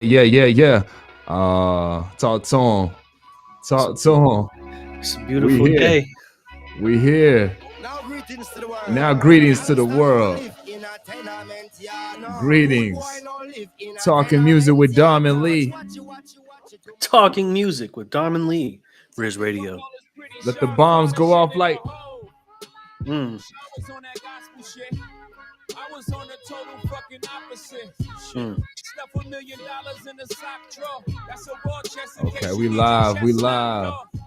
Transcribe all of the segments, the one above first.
Yeah. Talk to him. Talk to him. It's a We beautiful here. day. We here. Now greetings to the world. Now greetings to the Understand we world. live in a tenement, yeah, no. Greetings. Rude boy no live in a Talking music with tenement, Dom yeah, and no. Lee. Watch it. Talking music with Dom and Lee. Riz Radio. Let the bombs go off like. Mm. I was on that gospel shit. I was on the total fucking opposite. Mm. Stuff $1 million in the sock drawer. That's a war chest in Okay, case we you need live. your We chest live. knocked off.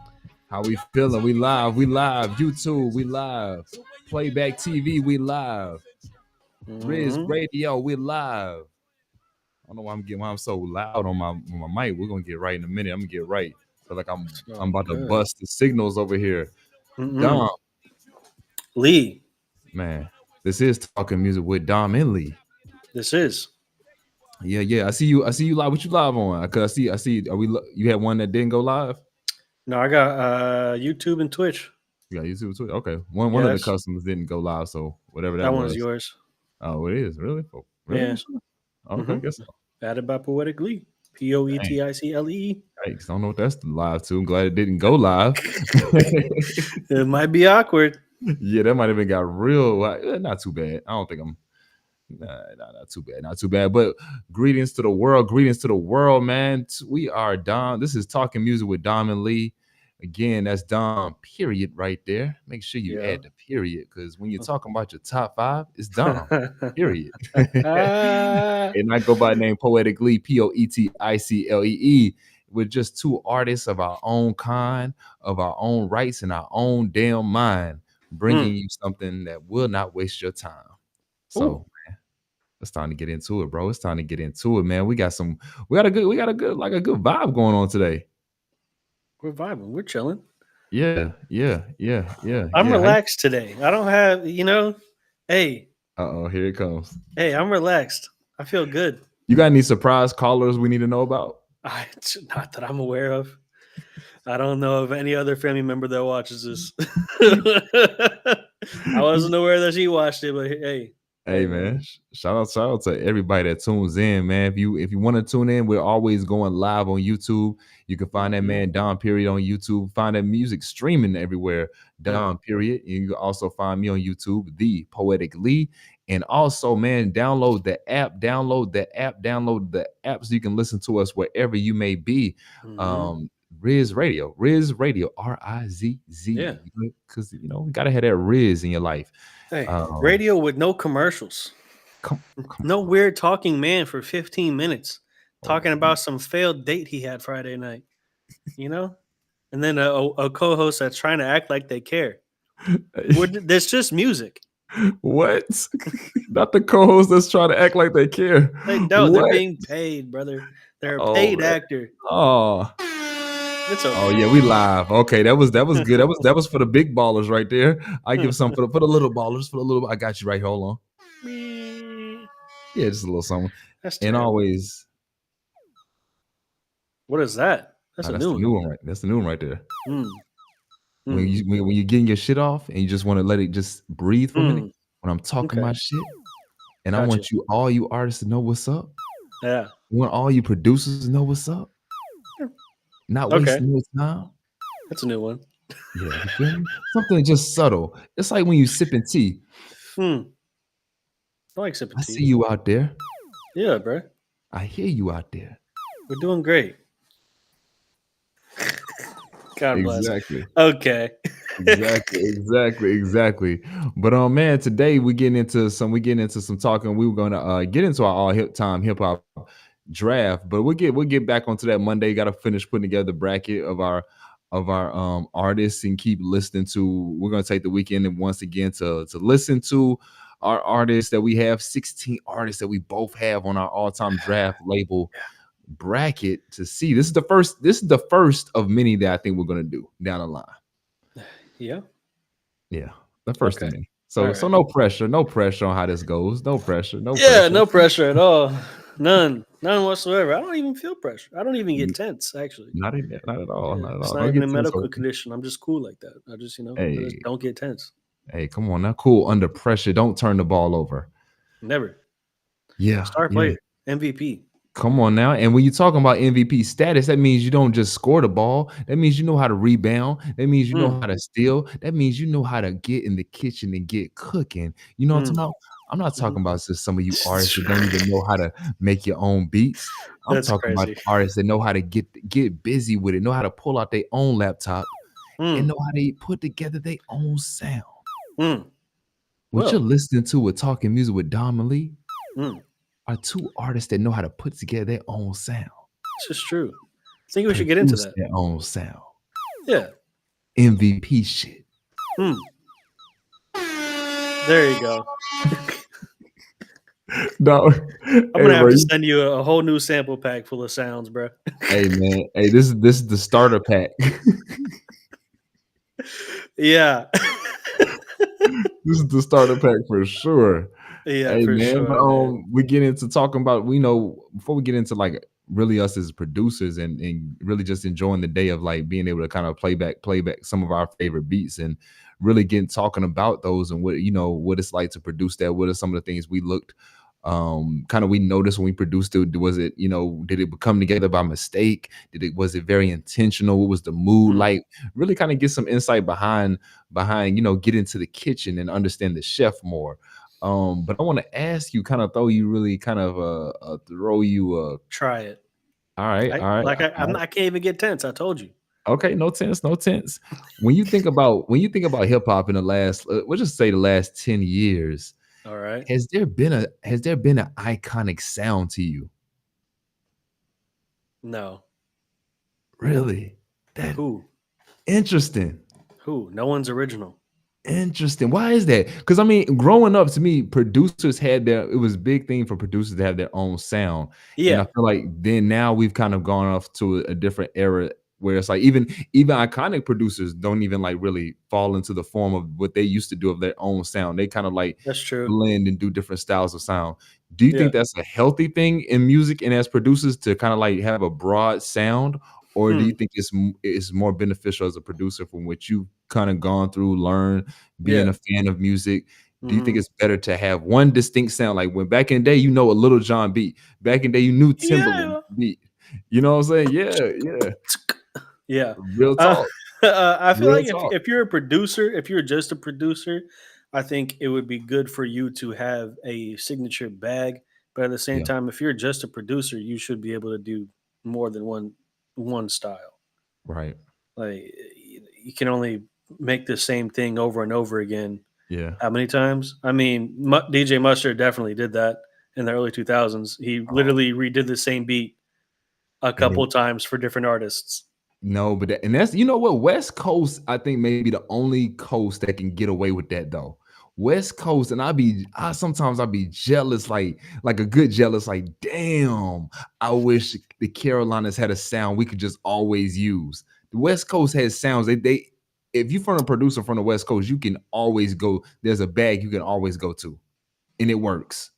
How we feeling? We live. We live. YouTube. We live. Playback TV. We live. Riz Radio. We live. I don't know why I'm so loud on my mic. We're gonna get right in a minute. I'm gonna get right. Feel like I'm about to bust the signals over here. Dom, Lee. man, this is Talking Music with Dom and Lee. This is. Yeah. I see you live. What you live on? Cause I see. You had one that didn't go live? No, I got YouTube and Twitch. You got YouTube, Twitch. Okay. One of the customers didn't go live, so whatever that was. That one's yours. Oh, it is really? Really? Yeah. Okay, guess so. Added by Poetic Lee. Poeticle. I don't know what that's live to. I'm glad it didn't go live. It might be awkward. Yeah, that might have been got real. Not too bad. I don't think I'm. Not too bad. Not too bad. But greetings to the world. Greetings to the world, man. We are Dom. This is Talking Music with Dom and Lee. Again, that's Dom, period, right there. Make sure you add the period, because when you're talking about your top 5, it's Dom, period. And I go by the name Poetic Lee, Poeticlee, with just 2 artists of our own kind, of our own rights, and our own damn mind, bringing you something that will not waste your time. So, man, it's time to get into it, bro. It's time to get into it, man. We got a good vibe going on today. We're vibing. We're chilling. Yeah. I'm relaxed today. I don't have, hey. Uh-oh, here it comes. Hey, I'm relaxed. I feel good. You got any surprise callers we need to know about? Not that I'm aware of. I don't know of any other family member that watches this. I wasn't aware that she watched it, but hey. Hey man, shout out to everybody that tunes in, man. If you want to tune in, we're always going live on YouTube. You can find that man Dom period on YouTube. Find that music streaming everywhere, Dom period. And you can also find me on YouTube, The Poetic Lee. And also, man, download the app so you can listen to us wherever you may be. Riz Radio, Rizz, Yeah, because you gotta have that Riz in your life. Hey, radio with no commercials. No weird talking man for 15 minutes talking about some failed date he had Friday night, and then a co-host that's trying to act like they care. There's just music. What? Not the co-host that's trying to act like they care. They don't. They're being paid, brother. They're a paid actor. Oh. It's okay. Oh yeah, we live. Okay, that was good. That was for the big ballers right there. I give some for the little ballers. I got you right here. Hold on. Yeah, just a little something. That's and always. What is that? That's the new one, right? That's the new one right there. When you're getting your shit off and you just want to let it just breathe for a minute. When I'm talking my shit, and I want all you artists to know what's up. Yeah. I want all you producers to know what's up. Not wasting your time. That's a new one. Yeah, something just subtle. It's like when you sipping tea. I like sipping tea. I see you out there. Yeah, bro. I hear you out there. We're doing great. God bless. Exactly. Okay. Exactly. But man, today we're getting into some talking. We were gonna get into our all hip hop draft, but we'll get back onto that Monday. Got to finish putting together the bracket of our artists and keep listening to. We're gonna take the weekend and once again to listen to our artists that we have. 16 artists that we both have on our all-time draft label bracket to see. This is the first of many that I think we're gonna do down the line. Yeah, the first of many. So no pressure on how this goes. No pressure. No pressure at all. None whatsoever. I don't even feel pressure. I don't even get tense, actually. Not at all. Not at all. It's not even a medical condition. I'm just cool like that. I just, I just don't get tense. Hey, come on now. Cool under pressure. Don't turn the ball over. Never. Yeah. Star player. MVP. Come on now. And when you're talking about MVP status, that means you don't just score the ball. That means you know how to rebound. That means you know Mm, how to steal. That means you know how to get in the kitchen and get cooking. You know what I'm mm, talking about? I'm not mhm. talking about just some of you artists that don't even know how to make your own beats. I'm That's talking about crazy. the artists that know how to get busy with it, know how to pull out their own laptop and Mm, know how to put together their own sound. mm. What you're Well, listening to with Talking Music with Dom and Lee mm. are two artists that know how to put together their own sound, This is true. I think we should get into produce that. their own sound. Yeah. MVP shit. Mm. There you go. No, I'm hey gonna have bro, to send you a whole new sample pack full of sounds, bro. hey man, hey this is the starter pack. Yeah. This is the starter pack for sure. Yeah, Hey for man, but sure, man. we get into talking about we know before we get into like really us as producers and really just enjoying the day of like being able to kind of play back some of our favorite beats and really getting talking about those and what what it's like to produce that. What are some of the things we looked kind of we noticed when we produced it? Was it, did it come together by mistake? Was it very intentional? What was the mood Mm, like? Really kind of get some insight behind get into the kitchen and understand the chef more. But I want to ask you, kind of throw you really kind of throw you try it. all right, I all right, like all I'm right. not, I can't even get tense. I told you. Okay, no tense, no tense. When you think about hip hop in the last, we'll just say the last 10 years, All right. has there been an iconic sound to you? No. Really? That Who? interesting. Who? No one's original. Interesting. Why is that? Because I mean, growing up, to me, producers had it was a big thing for producers to have their own sound. And I Yeah, feel like then now we've kind of gone off to a different era where it's like even iconic producers don't even like really fall into the form of what they used to do of their own sound. They kind of like that's true. blend and do different styles of sound. Do you Yeah. think that's a healthy thing in music and as producers to kind of like have a broad sound? Or do you Hmm. think it's more beneficial as a producer from what you've kind of gone through, learned, being Yeah. a fan of music? Do you think Hmm. it's better to have one distinct sound? Like when back in the day, a Little John beat. Back in the day, you knew Timberland Yeah. beat. You know what I'm saying? Yeah, yeah. Yeah. Real Uh, talk. I feel Real like talk. if you're a producer, if you're just a producer, I think it would be good for you to have a signature bag. But at the same Yeah, time, if you're just a producer, you should be able to do more than one style. right. Like you can only make the same thing over and over again. Yeah. How many times? I mean, DJ Mustard definitely did that in the early 2000s. He Oh, literally redid the same beat a and couple times for different artists. no, but and that's what West Coast I think may be the only coast that can get away with that though. West Coast, and I sometimes I'll be jealous, like a good jealous, like damn, I wish the Carolinas had a sound we could just always use. The West Coast has sounds they if you're from a producer from the West Coast, you can always go. There's a bag you can always go to, and it works.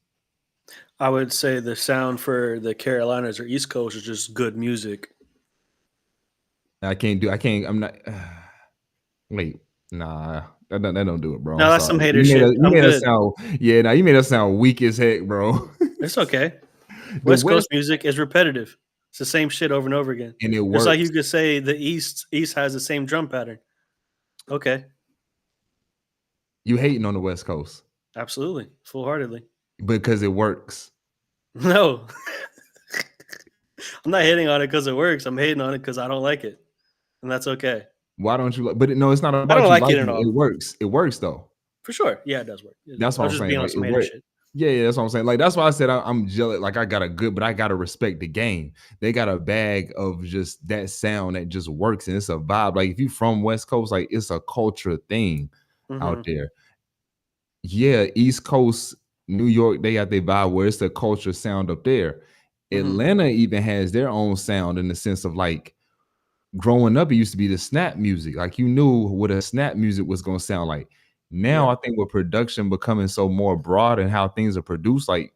I would say the sound for the Carolinas or East Coast is just good music. I can't. I'm not. Wait, nah, that don't do it, bro. I'm No, that's some sorry. hater You made shit. us you I'm made us good. sound yeah, nah, you made us sound weak as heck, bro. It's okay. The West West Coast music is repetitive. It's the same shit over and over again. and it Just like you works. could say the East has the same drum pattern. Okay, You hating on the West Coast absolutely, full heartedly. because it works. No, I'm not hating on it because it works. I'm hating on it because I don't like it, and that's okay. Why don't you like? But no, it's not I don't about you like it liking at it. all. It works. It works though. For sure. Yeah, it does work. That's I what was I'm just saying. being on Like it some hater works. shit. Yeah, yeah, that's what I'm saying. Like that's why I said I'm jealous. Like I got a good, but I gotta respect the game. They got a bag of just that sound that just works, and it's a vibe. Like if you from West Coast, like it's a culture thing out Hmm. there. Yeah, East Coast, New York, they got their vibe where it's the culture sound up there. Hmm. Atlanta even has their own sound in the sense of like growing up, it used to be the snap music. Like you knew what a snap music was gonna sound like. Now Yeah. I think with production becoming so more broad and how things are produced, like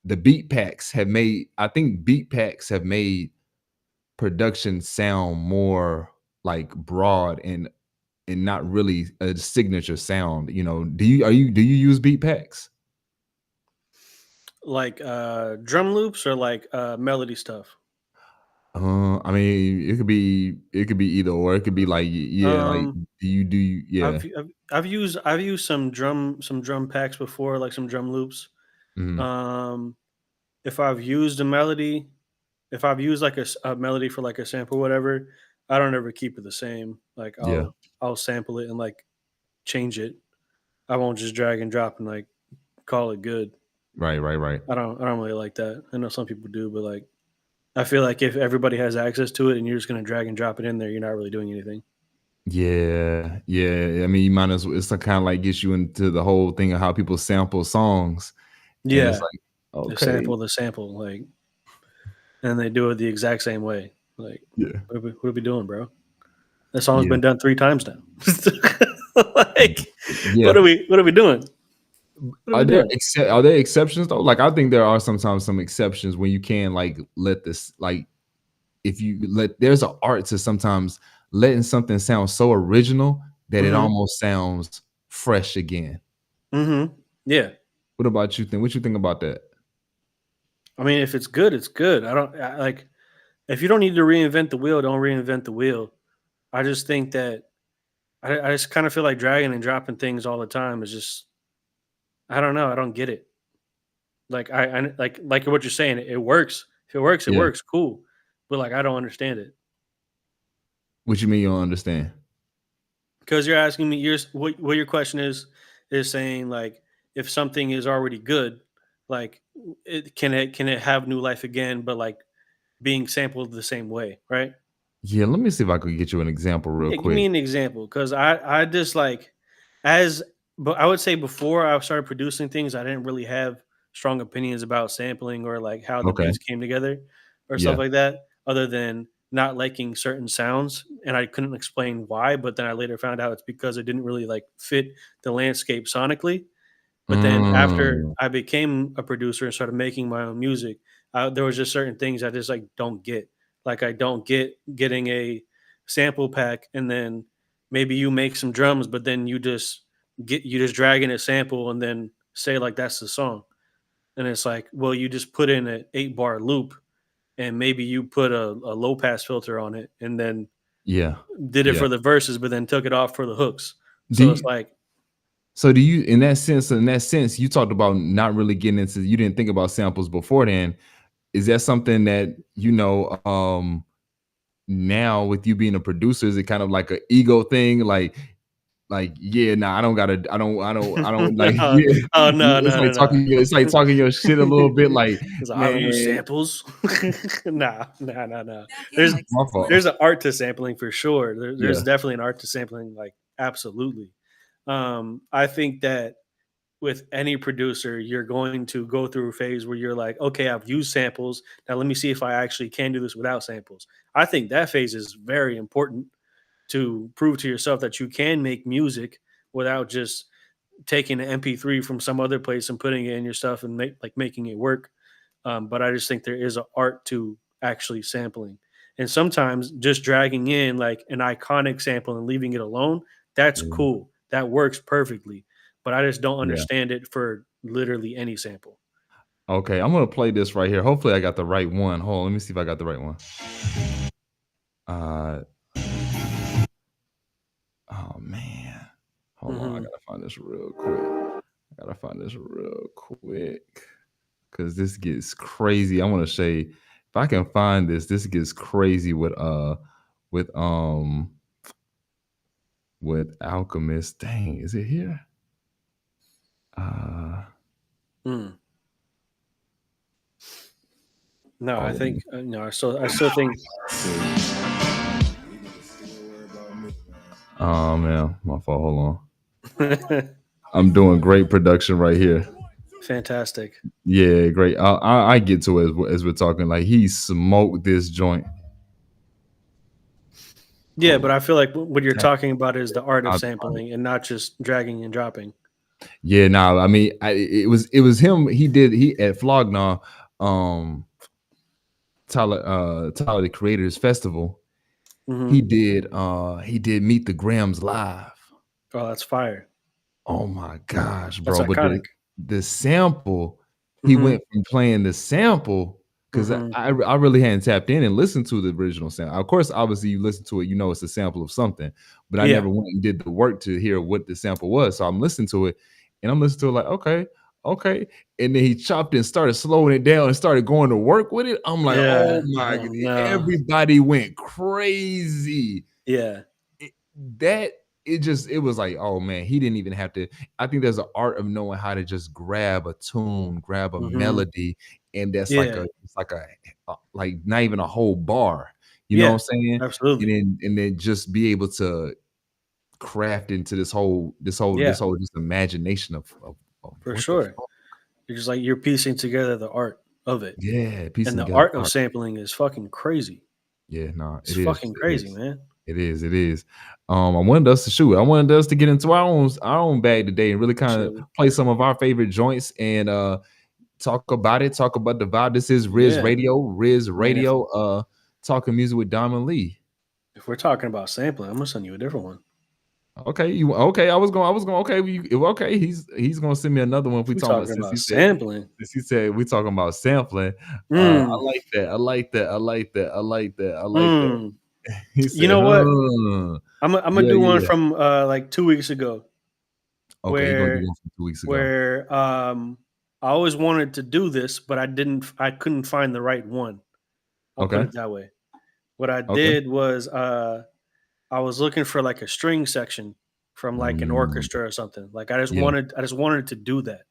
the beat packs have made, I think beat packs have made production sound more like broad and not really a signature sound. Do you use beat packs? Like drum loops or like melody stuff? I mean, it could be either or. It could be like yeah, like Um, yeah. I've used some drum packs before, like some drum loops. Mhm. Um, if I've used a melody, if I've used like a melody for like a sample, or whatever, I don't ever keep it the same. Like Yeah. I'll sample it and like change it. I won't just drag and drop and like call it good. Right, right, right. I don't really like that. I know some people do, but like I feel like if everybody has access to it and you're just gonna drag and drop it in there, you're not really doing anything. Yeah, yeah. I mean, you might as well. It's kind of like gets you into the whole thing of how people sample songs, and it's Yeah, like, the okay, sample, like, and they do it the exact same way. Like, yeah, what are we doing, bro? That song's yeah, been done 3 times now. Like, yeah. what are we doing? What are we doing? Are there exceptions though? Like, I think there are sometimes some exceptions when you can like let this like if you let there's an art to sometimes letting something sound so original that it Mm-hmm. almost sounds fresh again. Mm-hmm. Yeah. What about you think? What you think about that? I mean, if it's good, it's good. Like if you don't need to reinvent the wheel, don't reinvent the wheel. I just think that I just kind of feel like dragging and dropping things all the time is just I don't know. I don't get it. Like I like what you're saying. It works. If it works, it Yeah. works. Cool. But like I don't understand it What you mean you don't understand? because you're asking me. What your question is saying like if something is already good, like can it have new life again? But like being sampled the same way, right? Yeah, let me see if I could get you an example real Yeah, give me quick. an example because I just like as but I would say before I started producing things, I didn't really have strong opinions about sampling or like how the Okay. beats came together or stuff Yeah. like that, other than not liking certain sounds, and I couldn't explain why. But then I later found out it's because it didn't really like fit the landscape sonically. But then after Mm, I became a producer and started making my own music, there was just certain things I just like don't get. Like I don't get getting a sample pack and then maybe you make some drums, but then you just drag in a sample and then say like that's the song. And it's like, well, you just put in an 8 bar loop and maybe you put a low pass filter on it and then yeah. did it Yeah. for the verses, but then took it off for the hooks. Do So it's you like, so do you in that sense, you talked about not really getting into you didn't think about samples before then. Is that something that now with you being a producer, is it kind of like an ego thing? Like, yeah, nah, I don't like no, yeah. oh no, It's no, like no, no. talking your shit a little bit like, Because I've used man, samples. Nah. my fault. There's an art to sampling for sure. There's Yeah. definitely an art to sampling, like absolutely. I think that with any producer, you're going to go through a phase where you're like, okay, I've used samples. Now let me see if I actually can do this without samples. I think that phase is very important to prove to yourself that you can make music without just taking an MP3 from some other place and putting it in your stuff and making it work. But I just think there is an art to actually sampling, and sometimes just dragging in like an iconic sample and leaving it alone. That's Mm, cool. That works perfectly. But I just don't yeah. understand it for literally any sample. Okay, I'm gonna play this right here. Hopefully, I got the right one. Hold on, let me see if I got the right one. Uh, oh man, hold on. I Hmm. gotta find this real quick. Because this gets crazy. I want to say if I can find this, this gets crazy with um with Alchemist. Dang, is it here? Uh Mm. No, I oh, think no. I still think. oh man, my fault. Hold on. I'm doing great production right here. Fantastic. Yeah, great. I get to it as we're talking. Like he smoked this joint. Yeah, Hold but on. I feel like what you're Tap- talking about is the art of I'll find it. sampling and not just dragging and dropping. Yeah, nah. I mean, it was him. He at Flognaw, um, Tyler the Creators Festival. He Hmm. did Meet the Grams live. Oh, that's fire. Oh my gosh, That's bro! But iconic. the sample, he went from playing the sample because Mm-hmm. I really hadn't tapped in and listened to the original sample. Of course, obviously you listen to it, you know it's a sample of something, but I Yeah. never went and did the work to hear what the sample was. So I'm listening to it and I'm listening to it like, okay, okay. And then he chopped and started slowing it down and started going to work with it. I'm like, oh Yeah. my, Oh, no. everybody went crazy. Yeah. It, that it was like, oh man, he didn't even have to. I think there's an art of knowing how to just grab a tune, grab a Mm-hmm. melody, and that's like Yeah. like not even a whole bar. You know what Yeah. I'm saying? Absolutely. And then just be able to craft into Yeah. just imagination of For what the sure. fuck. You're just like you're piecing together the art of it, Yeah, and piecing the together art of art. sampling is fucking crazy. Yeah, no, It's it is. fucking It crazy, is. man. It is. It is. I wanted us to shoot. I wanted us to get into our own bag today and really kind of Absolutely. play some of our favorite joints and talk about it. Talk about the vibe. This is Yeah. Riz I mean, Radio. Talking music with Diamond Lee. if we're talking about sampling, I'm gonna send you a different one. Okay, you okay? I was going. Okay, okay. He's gonna send me another one if we If we're talking about talking about sampling. since he said we talking about sampling. I Mm, like that. I like that. I like that. I like that. I like that. mm. He You said, know what? huh. I'm gonna Yeah, do one yeah. from like 2 weeks ago, Okay, you're gonna do where one from 2 weeks ago. where I always wanted to do this, but I couldn't find the right one. I'll put Okay. it that way. What I Okay. did was I was looking for like a string section from like an Mm, orchestra or something. Like yeah. I just wanted to do that.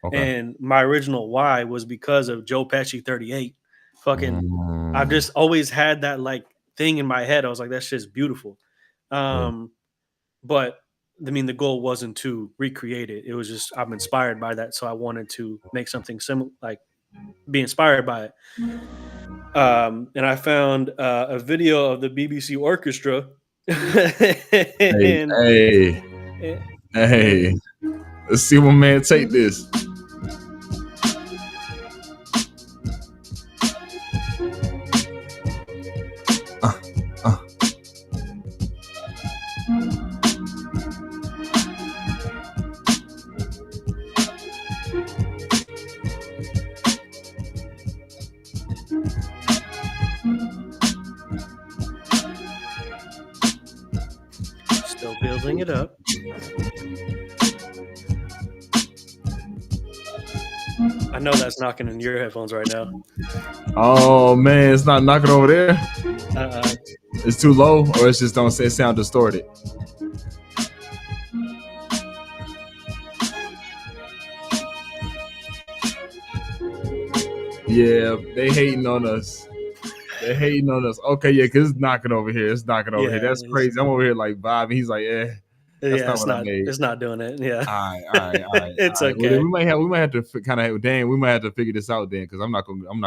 Okay. And my original why was because of Joe Pesci 38. Fucking I've Mm, just always had that like thing in my head. I was like, that's just beautiful. yeah. But I mean the goal wasn't to recreate it. It was just I'm inspired by that. So I wanted to make something similar, like be inspired by it. And I found a video of the BBC orchestra, Hey, and, hey, hey. and Let's see what man take this. Uh, uh. still building it up. I know that's knocking in your headphones right now. Oh man, it's not knocking over there. Uh, It's too low, or it's just don't say sound distorted. Yeah, they hating on us. They hating on us. Okay, yeah, because it's knocking over here. It's knocking over here. yeah, That's crazy. I'm over here like Bob, and he's like, that's yeah, not what I made. it's not doing it. Yeah, All right. it's Well, then okay. we might have to kind of we might have to figure this out then, because I'm not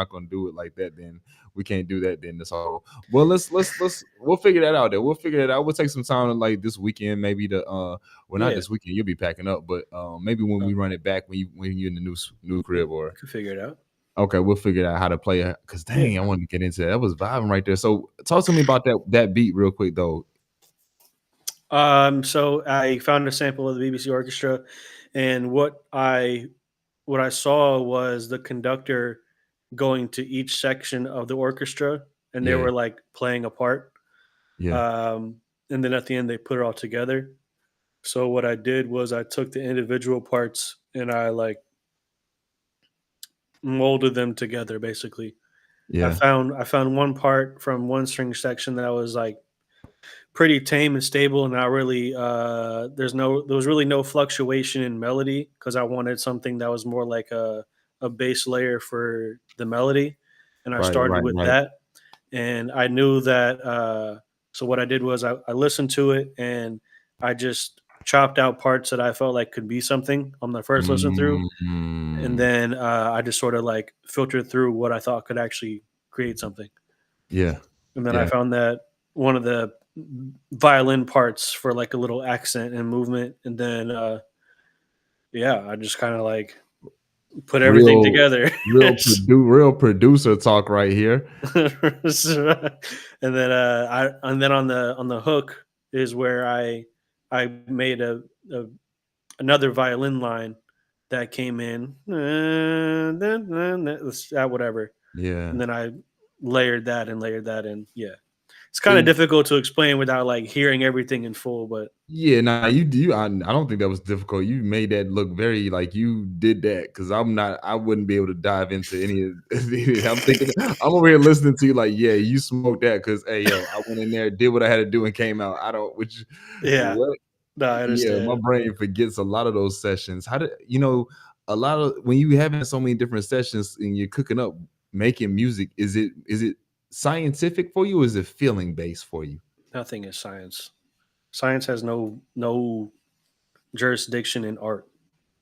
gonna do it like that. Then we can't do that. Then that's all. Well, we'll figure that out. Then we'll figure that out. We'll take some time like this weekend, maybe well, not Yeah, this weekend. You'll be packing up, but maybe when we run it back when you're in the new crib or. could figure it out. Okay, we'll figure out how to play it. Cause Yeah. dang, I wanted to get into that. That was vibing right there. So talk to me about that beat real quick though. So I found a sample of the BBC orchestra, and what I saw was the conductor going to each section of the orchestra, and they Yeah, were like playing a part. yeah, Um, and then at the end, they put it all together. So what I did was I took the individual parts and I like molded them together. Basically, yeah, I found one part from one string section that I was like pretty tame and stable, and not really there was really no fluctuation in melody because I wanted something that was more like a base layer for the melody, and I right, started right, with right. that. And I knew that so what I did was I listened to it and I just chopped out parts that I felt like could be something on the first listen through, and Mm, then I just sort of like filtered through what I thought could actually create something. yeah, And then I yeah, found that one of the violin parts for like a little accent and movement, and then yeah, I just kind of like put everything real, together. real producer talk right here. And then on the hook is where I made a another violin line that came in, whatever, Yeah. and then I layered that in. Yeah, it's kind of And difficult to explain without like hearing everything in full, but yeah, nah, you do. I don't think that was difficult. You made that look very like you did that because I'm not. I wouldn't be able to dive into any of. I'm thinking. I'm over here listening to you like, yeah, you smoked that because hey, yo, I went in there, did what I had to do, and came out. I don't. Which yeah, what? no, I Yeah, my understand. brain forgets a lot of those sessions. How do you know? A lot of when you having so many different sessions and you're cooking up, making music. Is it scientific for you? Or is it feeling based for you? Nothing is science. Science has no jurisdiction in art.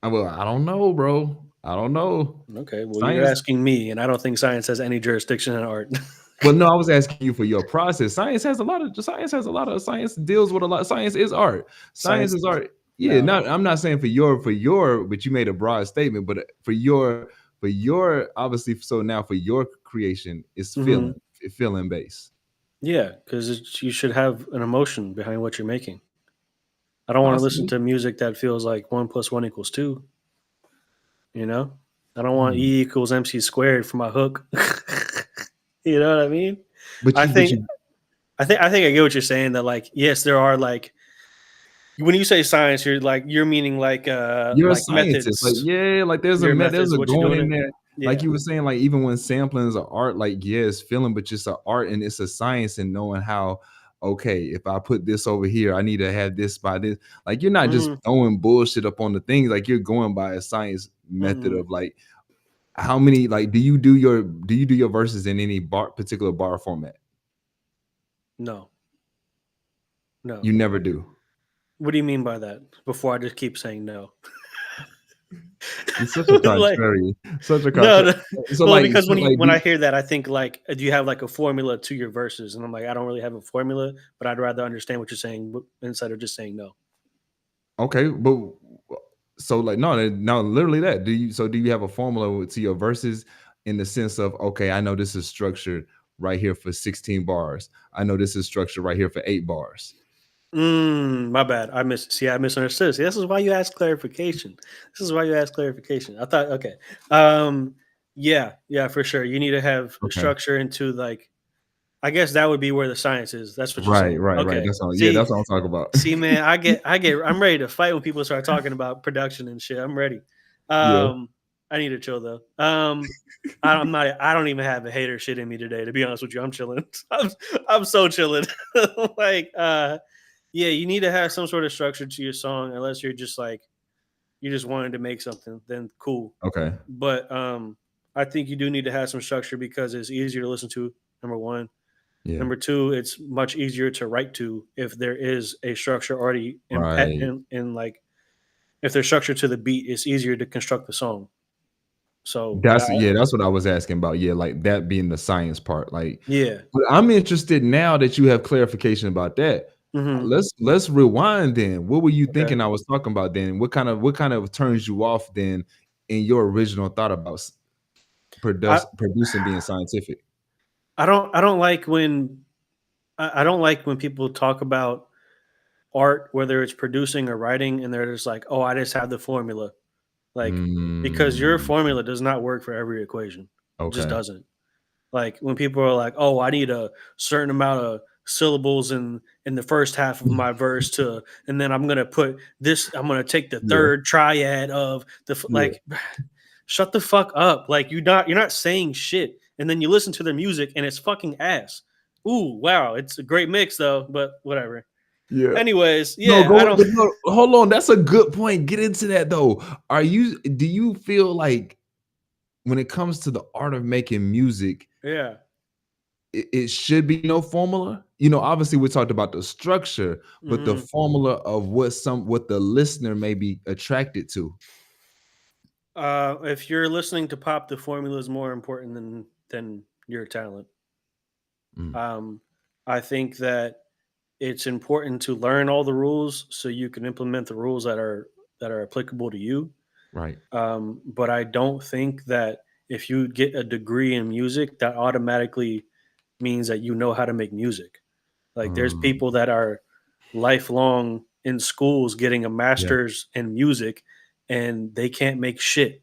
Well, I don't know, bro. I don't know. Okay, well, you're Science. asking me, and I don't think science has any jurisdiction in art. Well, no, I was asking you for your process. Science deals with a lot. Science is art. Science Science, is art. Yeah, no. not I'm not saying but you made a broad statement, but for your obviously so now for your creation it's Hmm. feeling based. Yeah, because you should have an emotion behind what you're making. I don't want to listen Possibly. to music that feels like 1 + 1 = 2. You know, I don't want Hmm. E equals MC squared for my hook. You know what I mean? But I you but think you I get what you're saying. That like, yes, there are like when you say science, you're meaning You're a like scientist. Like, methods. yeah, like Your there's methods, a what you're going doing in it. there. Like Yeah. you were saying, like even when sampling is an art, like yeah, it's feeling, but just an art and it's a science and knowing how, okay, if I put this over here, I need to have this by this. Like you're not just Mm-hmm. throwing bullshit up on the things, like you're going by a science method Mm-mm. of like how many, like do you do your verses in any particular bar format? No, no. You never do. What do you mean by that? Before I just keep saying no. You're such a Like contrarian. Such a no, contrarian. no. So Well, like because so like when I hear that, I think like, do you have like a formula to your verses? And I'm like, I don't really have a formula, but I'd rather understand what you're saying instead of just saying no. okay, but so like no, literally that. Do you have a formula to your verses in the sense of okay, I know this is structured right here for 16 bars. I know this is structured right here for 8 bars. My bad. I misunderstood. See, this is why you ask clarification. This is why you ask clarification. I thought, okay. Um, yeah, for sure. You need to have Okay. structure into like, I guess that would be where the science is. That's what you're Right, saying. right, right. Okay. That's all. Yeah, See, that's what I'm talking about. man, I'm ready to fight when people start talking about production and shit. I'm ready. Yeah. Um, I need to chill though. I'm not. I don't even have a hater shit in me today. To be honest with you, I'm chilling. I'm so chilling. like, yeah, you need to have some sort of structure to your song, unless you're just like you just wanted to make something. Then cool. Okay. But I think you do need to have some structure because it's easier to listen to. Number one. Yeah. Number two, it's much easier to write to if there is a structure already Right. in like if there's structure to the beat, it's easier to construct the song. So That's what I was asking about. Yeah, like that being the science part. Like, yeah. but I'm interested now that you have clarification about that. Hmm. Let's rewind then. What were you Okay. thinking I was talking about then? What kind of turns you off then in your original thought about I producing being scientific? I don't like when I don't like when people talk about art, whether it's producing or writing, and they're just like, oh, I just have the formula. Like because your Mm, formula does not work for every equation. It just okay. doesn't. Like when people are like, "Oh, I need a certain amount of syllables in the first half of my verse to, and then I'm gonna put this. I'm gonna take the Yeah, third triad of yeah, like, shut the fuck up. Like you're not saying shit, and then you listen to their music and it's fucking ass. Ooh, wow, it's a great mix though, but whatever. yeah. Anyways, No, yeah, I go don't. but no, hold on. That's a good point. Get into that though. Do you feel like when it comes to the art of making music, Yeah. it should be no formula. Obviously we talked about the structure, but the Hmm. formula of what the listener may be attracted to. If you're listening to pop, the formula is more important than your talent. Mm, Um, I think that it's important to learn all the rules so you can implement the rules that are applicable to you. right. But I don't think that if you get a degree in music, that automatically means that you know how to make music. Like there's Um, people that are lifelong in schools getting a yeah. master's in music, and they can't make shit.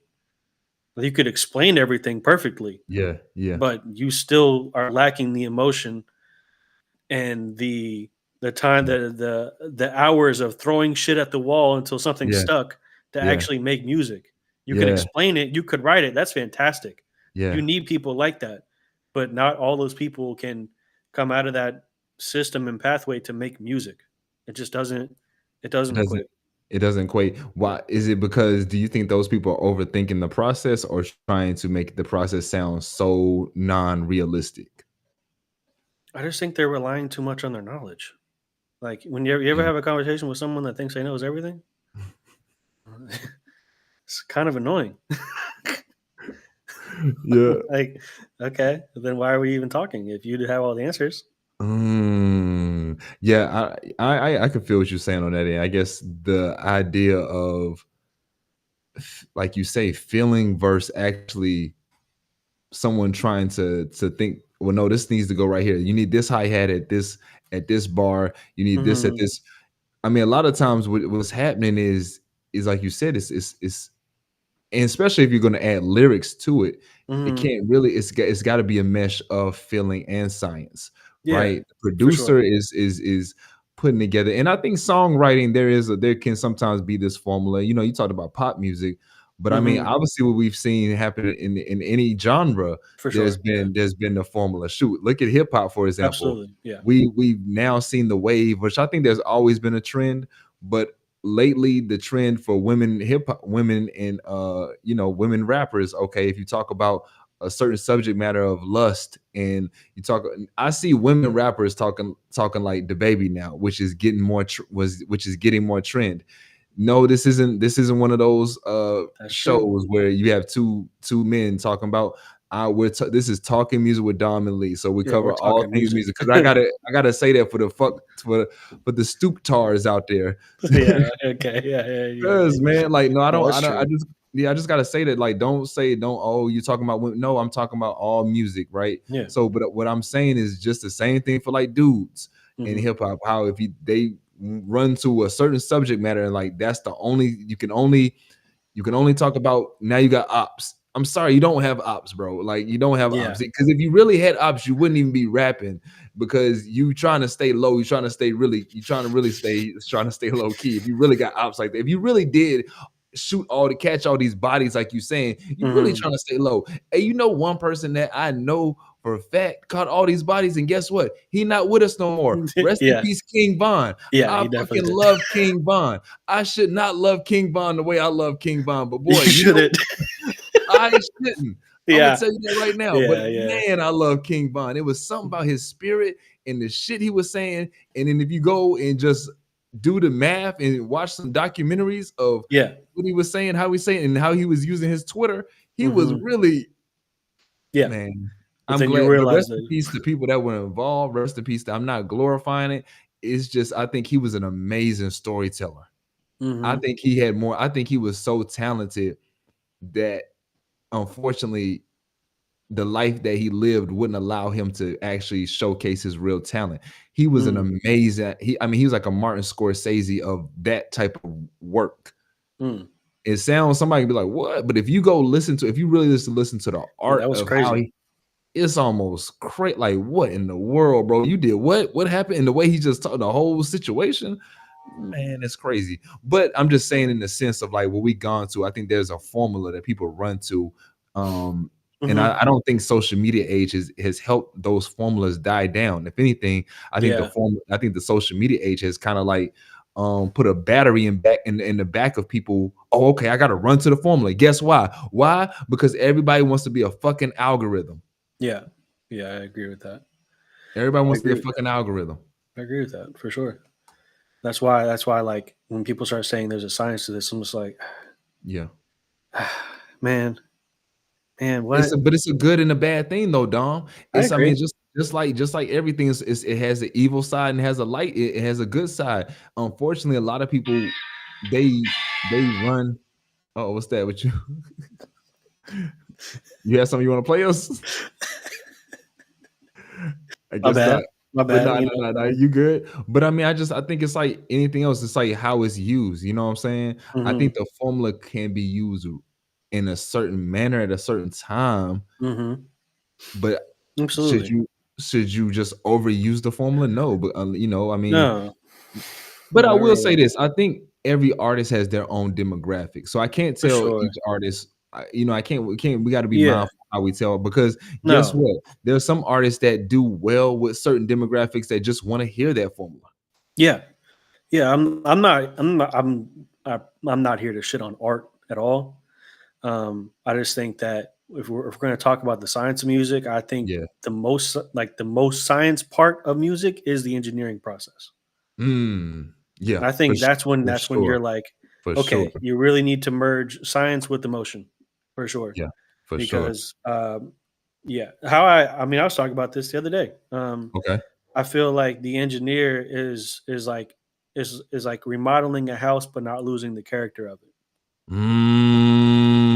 You could explain everything perfectly, Yeah, yeah, but you still are lacking the emotion and the time, the hours of throwing shit at the wall until something yeah, stuck to yeah, actually make music. You can yeah, explain it, you could write it. That's fantastic. You yeah. need people like that, but not all those people can come out of that system and pathway to make music. It just doesn't. It It doesn't doesn't equate. it doesn't equate. Why is it because do you think those people are overthinking the process or trying to make the process sound so non-realistic? I just think they're relying too much on their knowledge. Like when you ever Yeah. have a conversation with someone that thinks they knows everything, it's kind of annoying. Yeah. Like, okay, then why are we even talking if you have all the answers? Yeah, I can feel what you're saying on that end. I guess the idea of like you say, feeling versus actually someone trying to think, well, no, this needs to go right here. You need this hi-hat at this bar, you need this at Mhm, this. I mean, a lot of times what's happening is like you said, it's and especially if you're going to add lyrics to it, it mhm. can't really. It's got to be a mesh of feeling and science, Yeah, right? The for sure. producer is putting together, and I think songwriting there can sometimes be this formula. You know, you talked about pop music, but I mean, Mhm, obviously, what we've seen happen in any genre, for sure. Yeah, there's been the formula. Shoot, look at hip hop for example. absolutely. Yeah. We've now seen the wave, which I think there's always been a trend, but lately the trend for women hip hop women and women rappers, okay, if you talk about a certain subject matter of lust and you talk, I see women rappers talking like the baby now, which is getting more which is getting more trend. No, this isn't one of those That's true. shows where you have two men talking about this is talking music with Dom and Lee, so we Yeah, we're cover all talking things music. music because I gotta say that for the for the stoop tars out there. Yeah, okay. Yeah, yeah, yeah, Cause yeah. man, like no, No, I that's don't, I true. just yeah, I just gotta say that like don't oh you're talking about no, I'm talking about all music, right? Yeah. So, but what I'm saying is just the same thing for like dudes in Mhm. hip hop. How if they run to a certain subject matter and like that's the only you can only talk about now you got ops. I'm sorry, you don't have ops, bro. Like you don't have Yeah. ops. Because if you really had ops, you wouldn't even be rapping because you trying to stay low. You trying to really trying to stay low key. If you really got ops like that, if you really did catch all these bodies like you saying, you really Mhm. trying to stay low. And you know one person that I know for a fact caught all these bodies, and guess what? He not with us no more. Rest in Yeah. peace, King Von. Yeah, I he definitely fucking did. love King Von. I should not love King Von the way I love King Von, but You boy, you know shouldn't. I shouldn't. I'm gonna Yeah. tell you that right now. But Yeah, yeah. man, I love King Von. It was something about his spirit and the shit he was saying. And then if you go and just do the math and watch some documentaries of Yeah. what he was saying, how he saying, and how he was using his Twitter, he was Mhm. really Yeah. man. But I'm then you glad, but realize rest in that. peace to people that were involved. Rest in peace. I'm not glorifying it. It's just I think he was an amazing storyteller. I Mhm. think he had more. I think he was so talented that unfortunately the life that he lived wouldn't allow him to actually showcase his real talent. He was an Mm. amazing I mean, he was like a Martin Scorsese of that type of work. Mm. It sounds somebody can be like, "What?" But if you really listen to the Yeah, that art was of how crazy. it's almost crazy. Like, what in the world, bro? You did what? What happened? And the way he just told the whole situation, man, it's crazy. But I'm just saying, in the sense of like what we gone to, I think there's a formula that people run to. Um, and Mhm. I don't think social media age has helped those formulas die down. If anything, Yeah. I think the social media age has kind of like put a battery in the back of people. Oh, okay, I gotta run to the formula. Guess why? Why? Because everybody wants to be a fucking algorithm. Yeah. Yeah, I agree with that. Everybody I wants to be agree a with that. fucking algorithm. I agree with that for sure. That's why like when people start saying there's a science to this, I'm just like, Yeah. man, man, It's what? a but it's a good and a bad thing though, Dom. I I mean, agree. just like everything it has an evil side and has a light, it has a good side. Unfortunately, a lot of people they run. Oh, what's that with you? You have something you want to play us? I My guess bad. not. My but bad. You know. you good. But I mean, I think it's like anything else. It's like how it's used. You know what I'm saying? I Mm-hmm. think the formula can be used in a certain manner at a certain time, Mm-hmm. but should Absolutely. you should you just overuse the formula? No, but you know, I mean, No. but I Not will say really. this: I think every artist has their own demographic, so I can't For tell sure. each artist. You know, I can't. We can't. We got to be Yeah. mindful how we tell because guess No. what? There's some artists that do well with certain demographics that just want to hear that formula. Yeah. Yeah. I'm not here to shit on art at all. I just think that if we're going to talk about the science of music, I think Yeah. the most science part of music is the engineering process. Yeah. And I think For that's when sure. you're like, For sure. okay, you really need to merge science with emotion, for sure. Yeah. For sure. Because yeah, I was talking about this the other day. Okay. I feel like the engineer is like remodeling a house but not losing the character of it.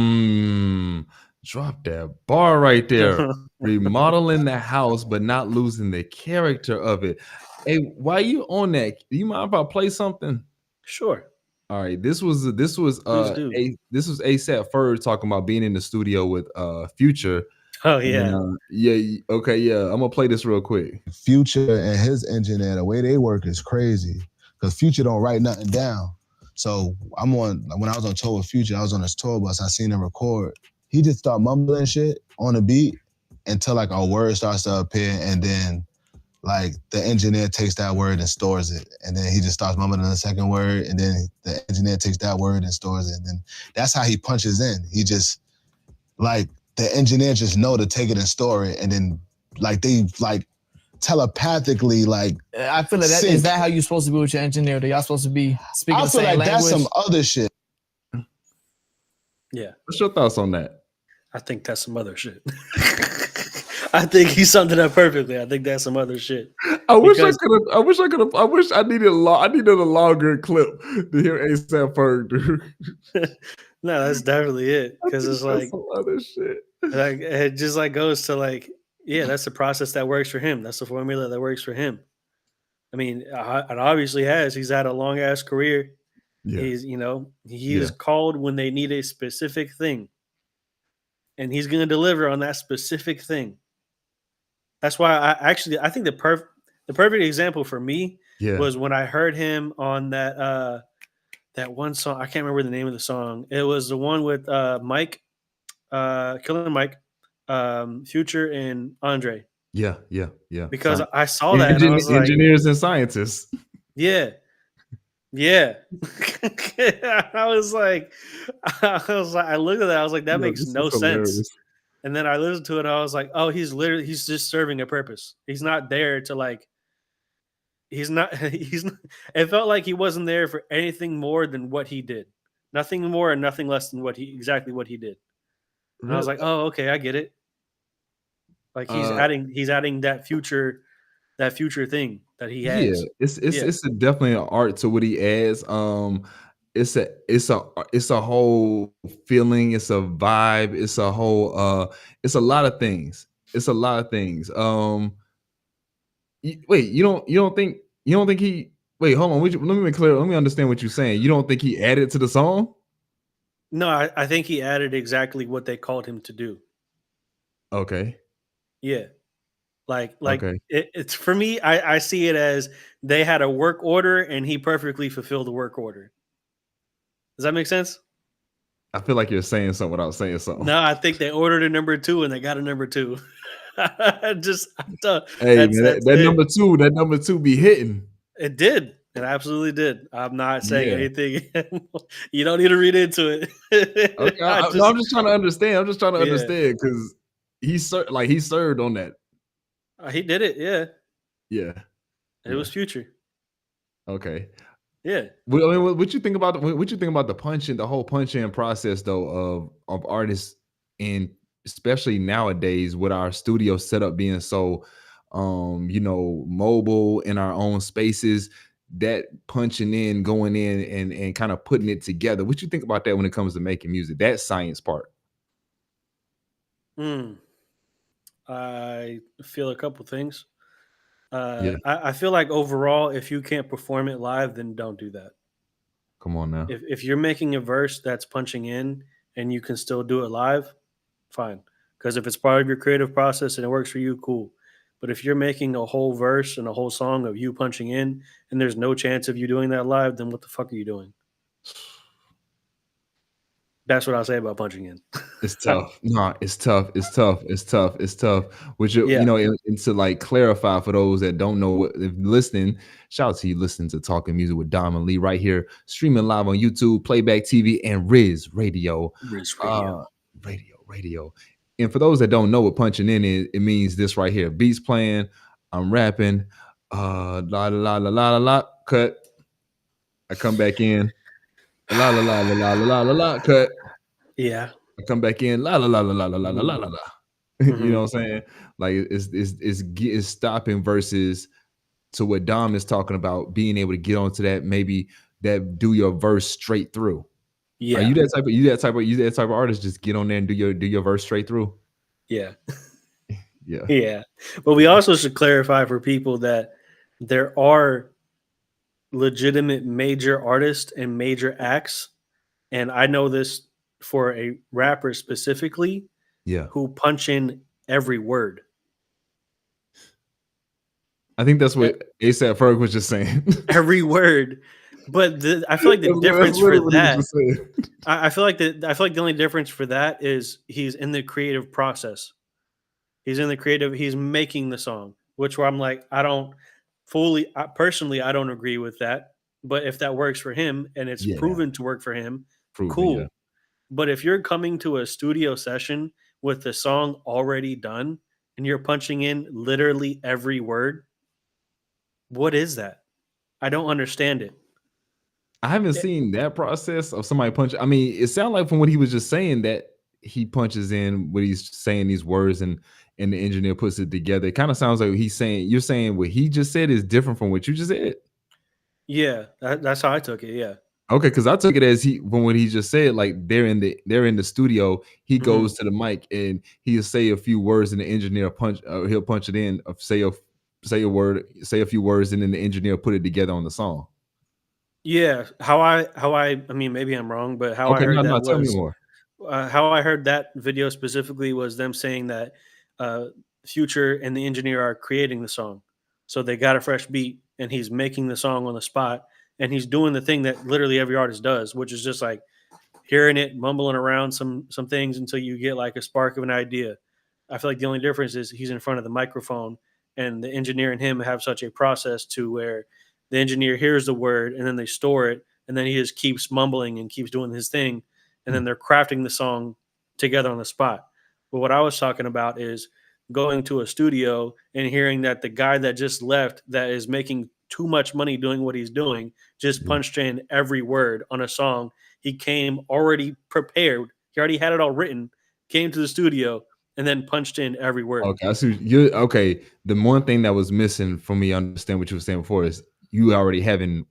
Mm, drop that bar right there. Remodeling the house, but not losing the character of it. Hey, why you on that? Do you mind if I play something? Sure, All right, please do. this was ASAP Ferg talking about being in the studio with Future. Oh And yeah. okay, yeah, I'm gonna play this real quick. Future and his engineer, the way they work is crazy. Cause Future don't write nothing down. So when I was on tour with Future, I was on his tour bus, I seen him record. He just start mumbling shit on the beat until like a word starts to appear, and then like the engineer takes that word and stores it. And then he just starts mumbling the second word, and then the engineer takes that word and stores it. And then that's how he punches in. He just like the engineer just know to take it and store it, and then like they like telepathically like I feel like is that how you're supposed to be with your engineer? That y'all supposed to be speaking the same language? That's some other shit. Yeah. What's your thoughts on that? I think that's some other shit. I think he summed it up perfectly. I think that's some other shit. I wish I needed I needed a longer clip to hear ASAP Ferg, dude. No, that's definitely it. Because it's like some other shit. Like it just like goes to like, yeah, that's the process that works for him. That's the formula that works for him. I mean, and obviously has. He's had a long ass career. Yeah. He is called when they need a specific thing, and he's going to deliver on that specific thing. That's why I think the perfect example for me was when I heard him on that one song. I can't remember the name of the song. It was the one with Mike, Killer Mike, Future, and Andre. Yeah. Because I saw that and I was like, engineers and scientists. Yeah. I was like, I looked at that. I was like, that makes no sense. And then I listened to it. And I was like, oh, he's just serving a purpose. He's not there to like. He's not. It felt like he wasn't there for anything more than what he did. Nothing more and nothing less than what he did. And I was like, oh, okay, I get it. Like he's adding that future thing that he has. Yeah, it's definitely an art to what he adds. It's a whole feeling, it's a vibe, it's a lot of things. It's a lot of things. Wait, you don't think he wait, hold on. Let me be clear. Let me understand what you're saying. You don't think he added to the song? No, I think he added exactly what they called him to do. Okay. Yeah. It's for me, I see it as they had a work order and he perfectly fulfilled the work order. Does that make sense? I feel like you're saying something without saying something. No, I think they ordered a number 2 and they got a number 2. That number two be hitting. It did. It absolutely did. I'm not saying anything. You don't need to read into it. Okay, I'm just trying to understand. I'm just trying to understand because he served on that. He did it, yeah. Yeah. It was Future. Okay. Yeah. Well, I mean, what you think about the punching, the whole punch-in process though of artists, and especially nowadays with our studio setup being so mobile in our own spaces, that punching in, going in and kind of putting it together. What you think about that when it comes to making music? That science part. I feel a couple things. Yeah. I feel like overall, if you can't perform it live, then don't do that. Come on now. If you're making a verse that's punching in and you can still do it live, fine. Because if it's part of your creative process and it works for you, cool. But if you're making a whole verse and a whole song of you punching in and there's no chance of you doing that live, then what the fuck are you doing? That's what I'll say about punching in. It's tough. No, it's tough. It's tough. It's tough. It's tough. Which Yeah. and to like clarify for those that don't know what if listening, shout out to you listening to Talking Music with Dom and Lee right here, streaming live on YouTube, Playback TV, and Riz Radio. Riz Radio. Radio. And for those that don't know what punching in is, it means this right here. Beats playing, I'm rapping, la la la la la la, cut. I come back in, la la la la la la la la, cut. Yeah. I come back in, la la la la la la la la la la. You know what I'm saying? Like it's stopping versus to what Dom is talking about, being able to get onto that, maybe that do your verse straight through. Yeah. Are you that type of artist? Just get on there and do your verse straight through. Yeah. Yeah. Yeah. But we also should clarify for people that there are legitimate major artists and major acts. And I know this for a rapper specifically, Yeah. who punch in every word. I think that's what ASAP Ferg was just saying. Every word. But I feel like the difference for that, I feel like the only difference for that is he's in the creative process. He's making the song, which where I'm like, I don't personally, I don't agree with that. But if that works for him and it's proven to work for him, cool. Yeah. But if you're coming to a studio session with the song already done and you're punching in literally every word, what is that? I don't understand it. I haven't seen that process of somebody punch. I mean, it sounded like from what he was just saying that he punches in what he's saying these words and the engineer puts it together. It kind of sounds like you're saying what he just said is different from what you just said. Yeah, that's how I took it. Yeah. Okay, because I took it as from what he just said, like they're in the studio. He goes to the mic and he'll say a few words, and the engineer he'll punch it in. Say a word, say a few words, and then the engineer put it together on the song. Yeah, how I mean, maybe I'm wrong, but how I heard that was tell me more. How I heard that video specifically was them saying that Future and the engineer are creating the song, so they got a fresh beat, and he's making the song on the spot. And he's doing the thing that literally every artist does, which is just like hearing it, mumbling around some things until you get like a spark of an idea. I feel like the only difference is he's in front of the microphone, and the engineer and him have such a process to where the engineer hears the word and then they store it, and then he just keeps mumbling and keeps doing his thing, and then they're crafting the song together on the spot. But what I was talking about is going to a studio and hearing that the guy that just left that is making too much money doing what he's doing just punched in every word on a song. He came already prepared. He already had it all written, came to the studio, and then punched in every word. Okay, I see. Okay. The one thing that was missing for me, understand what you were saying before, is you already having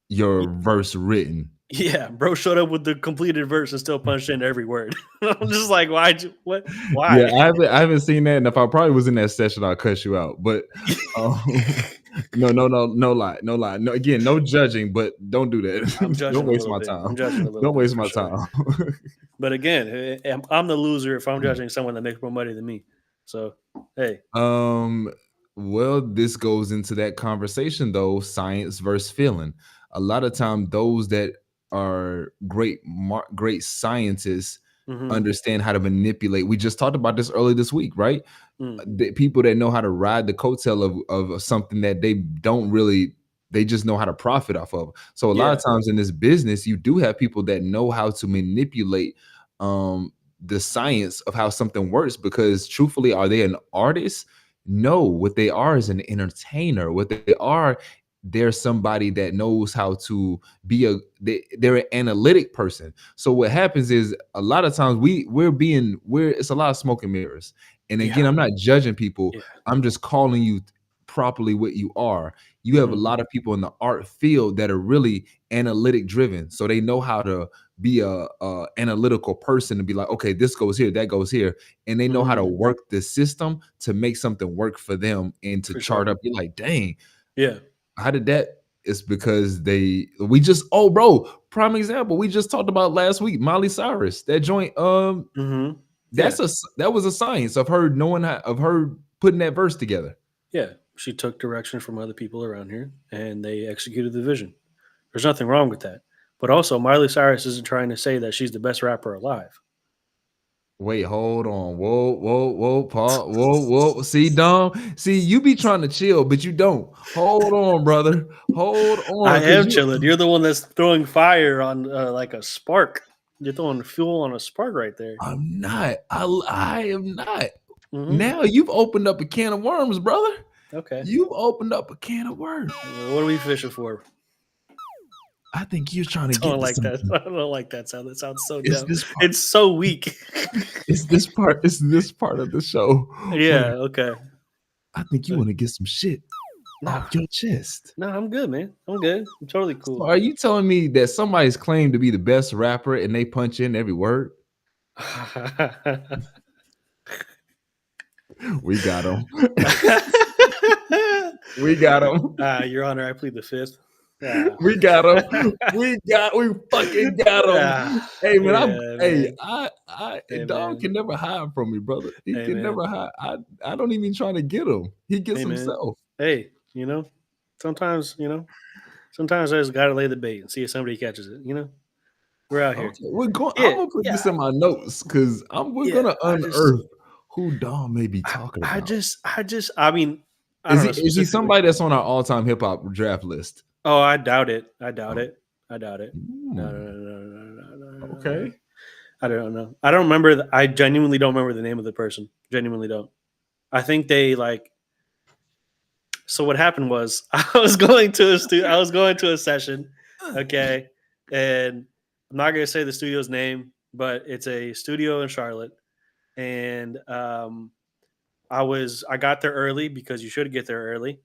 your verse written. Yeah, bro showed up with the completed verse and still punched in every word. I'm just like, why? Yeah, I haven't seen that, and if I probably was in that session, I'll cut you out. But no lie. No, again, no judging, but don't do that. I'm judging don't waste my time. I'm judging a little don't bit, waste my time. But again, I'm the loser if I'm judging someone that makes more money than me. So hey. Well, this goes into that conversation though, science versus feeling. A lot of time, those that are great scientists understand how to manipulate. We just talked about this earlier this week, right? The people that know how to ride the coattail of something that they don't really, they just know how to profit off of. So a lot of times in this business, you do have people that know how to manipulate the science of how something works, because truthfully, are they an artist? No, what they are is an entertainer. What they are, they're somebody that knows how to be they're an analytic person. So what happens is a lot of times it's a lot of smoke and mirrors. And again, I'm not judging people. I'm just calling you properly what you are. You have a lot of people in the art field that are really analytic driven. So they know how to be a analytical person to be like, okay, this goes here, that goes here, and they know how to work the system to make something work for them and to For chart sure. up. You're like, dang, Yeah. how did that? It's because we just bro, prime example. We just talked about last week, Miley Cyrus, that joint. Yeah. That was a science of her knowing of her putting that verse together. Yeah. She took direction from other people around here and they executed the vision. There's nothing wrong with that. But also, Miley Cyrus isn't trying to say that she's the best rapper alive. Wait, hold on. Whoa, Paul. Whoa. See, Dom. See, you be trying to chill, but you don't. Hold on, brother. Hold on. I am chilling. You're the one that's throwing fire on like a spark. You're throwing fuel on a spark right there. I'm not. I am not. Now you've opened up a can of worms, brother. Okay. You've opened up a can of worms. Well, what are we fishing for? I think you're trying to I don't get like to that. something. I don't like that sound. That sounds so It's dumb. this part. It's so weak. It's this part. It's this part of the show. Yeah. Okay. I think you want to get some shit off your chest. No, I'm good, man. I'm good. I'm totally cool. So are you telling me that somebody's claimed to be the best rapper and they punch in every word? We got him. We got him. Your Honor, I plead the fifth. We got him. We fucking got him. Hey man, Dom can never hide from me, brother. He can never hide. I don't even try to get him. He gets himself. Hey, sometimes I just gotta lay the bait and see if somebody catches it. We're out here. Okay, I'm gonna put this in my notes because we're gonna unearth who Dom may be talking about. Is he somebody that's on our all-time hip hop draft list? Oh, I doubt it. No. Okay. I don't know. I don't remember. I genuinely don't remember the name of the person. Genuinely don't. I think they like. So what happened was I was going to a session, okay, and I'm not gonna say the studio's name, but it's a studio in Charlotte, and I got there early because you should get there early.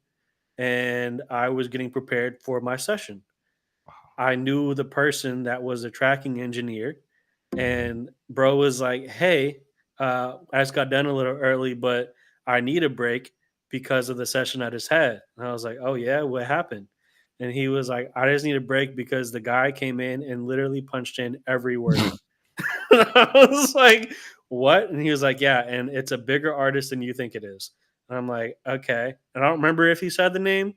And I was getting prepared for my session. I knew the person that was a tracking engineer, and bro was like, "Hey, I just got done a little early, but I need a break because of the session I just had." And I was like, "Oh yeah, what happened?" And he was like, "I just need a break because the guy came in and literally punched in every word." I was like, "What?" And he was like, "Yeah, and it's a bigger artist than you think it is." And I'm like, okay. And I don't remember if he said the name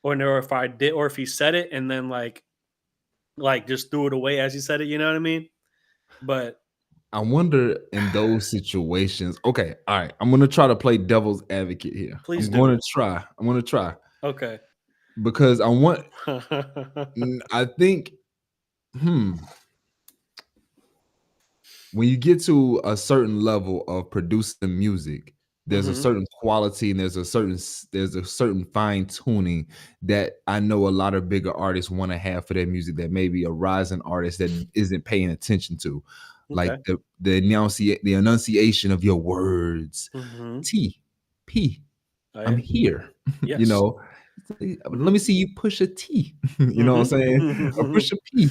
or if I did, or if he said it and then like just threw it away as he said it. You know what I mean? But I wonder in those situations. Okay, all right. I'm gonna try to play devil's advocate here. Please I'm do. gonna try. I'm gonna try. Okay. Because I think, when you get to a certain level of producing music, there's a certain quality and there's a certain fine tuning that I know a lot of bigger artists want to have for their music that maybe a rising artist that isn't paying attention to. Like the enunciation of your words. T P. I'm here. Yes. Let me see you push a T. You know what I'm saying? Or push a P. I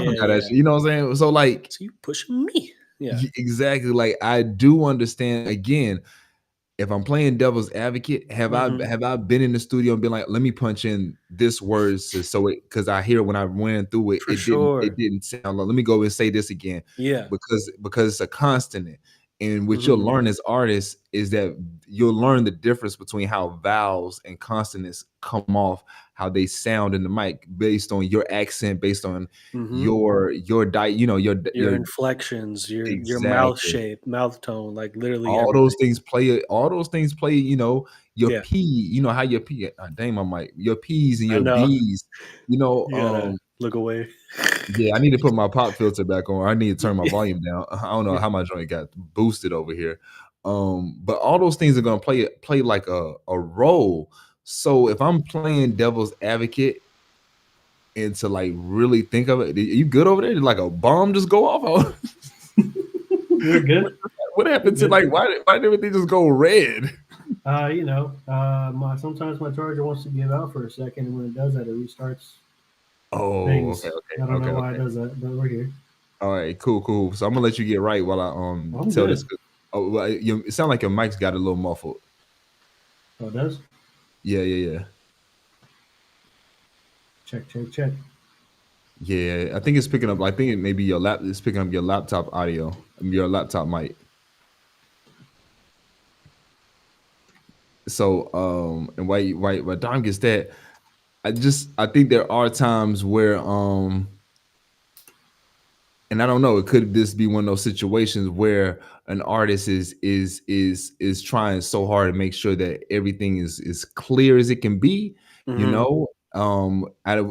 forgot that shit. You know what I'm saying? So like, so you pushing me. Yeah. Exactly. Like I do understand again. If I'm playing devil's advocate, have I been in the studio and been like, let me punch in this word because I hear when I went through it, it didn't sound like, let me go and say this again. Yeah. Because it's a consonant. And what you'll learn as artists is that you'll learn the difference between how vowels and consonants come off, how they sound in the mic based on your accent, based on your inflections, your mouth shape, mouth tone, like literally all everything. those things play, your P, how your P, dang my mic, your P's and your B's, look away. Yeah, I need to put my pop filter back on. I need to turn my volume down. I don't know how my joint got boosted over here. But all those things are gonna play like a role. So if I'm playing devil's advocate and to like really think of it, are you good over there? Did like a bomb just go off? You're good. What happened to like why did everything just go red? Sometimes my charger wants to give out for a second, and when it does that, it restarts. Oh, things. okay. I don't know why it does that, but we're here. All right, cool. So I'm gonna let you get right while I I'm tell good. this. Oh, well, it sounds like your mic's got a little muffled. Oh, it does? Yeah. Check. Yeah, I think it's picking up. I think it maybe your lap. It's picking up your laptop audio, your laptop mic. So, and why Dom gets that. I think there are times where and I don't know, it could this be one of those situations where an artist is trying so hard to make sure that everything is as clear as it can be, you Mm-hmm. know.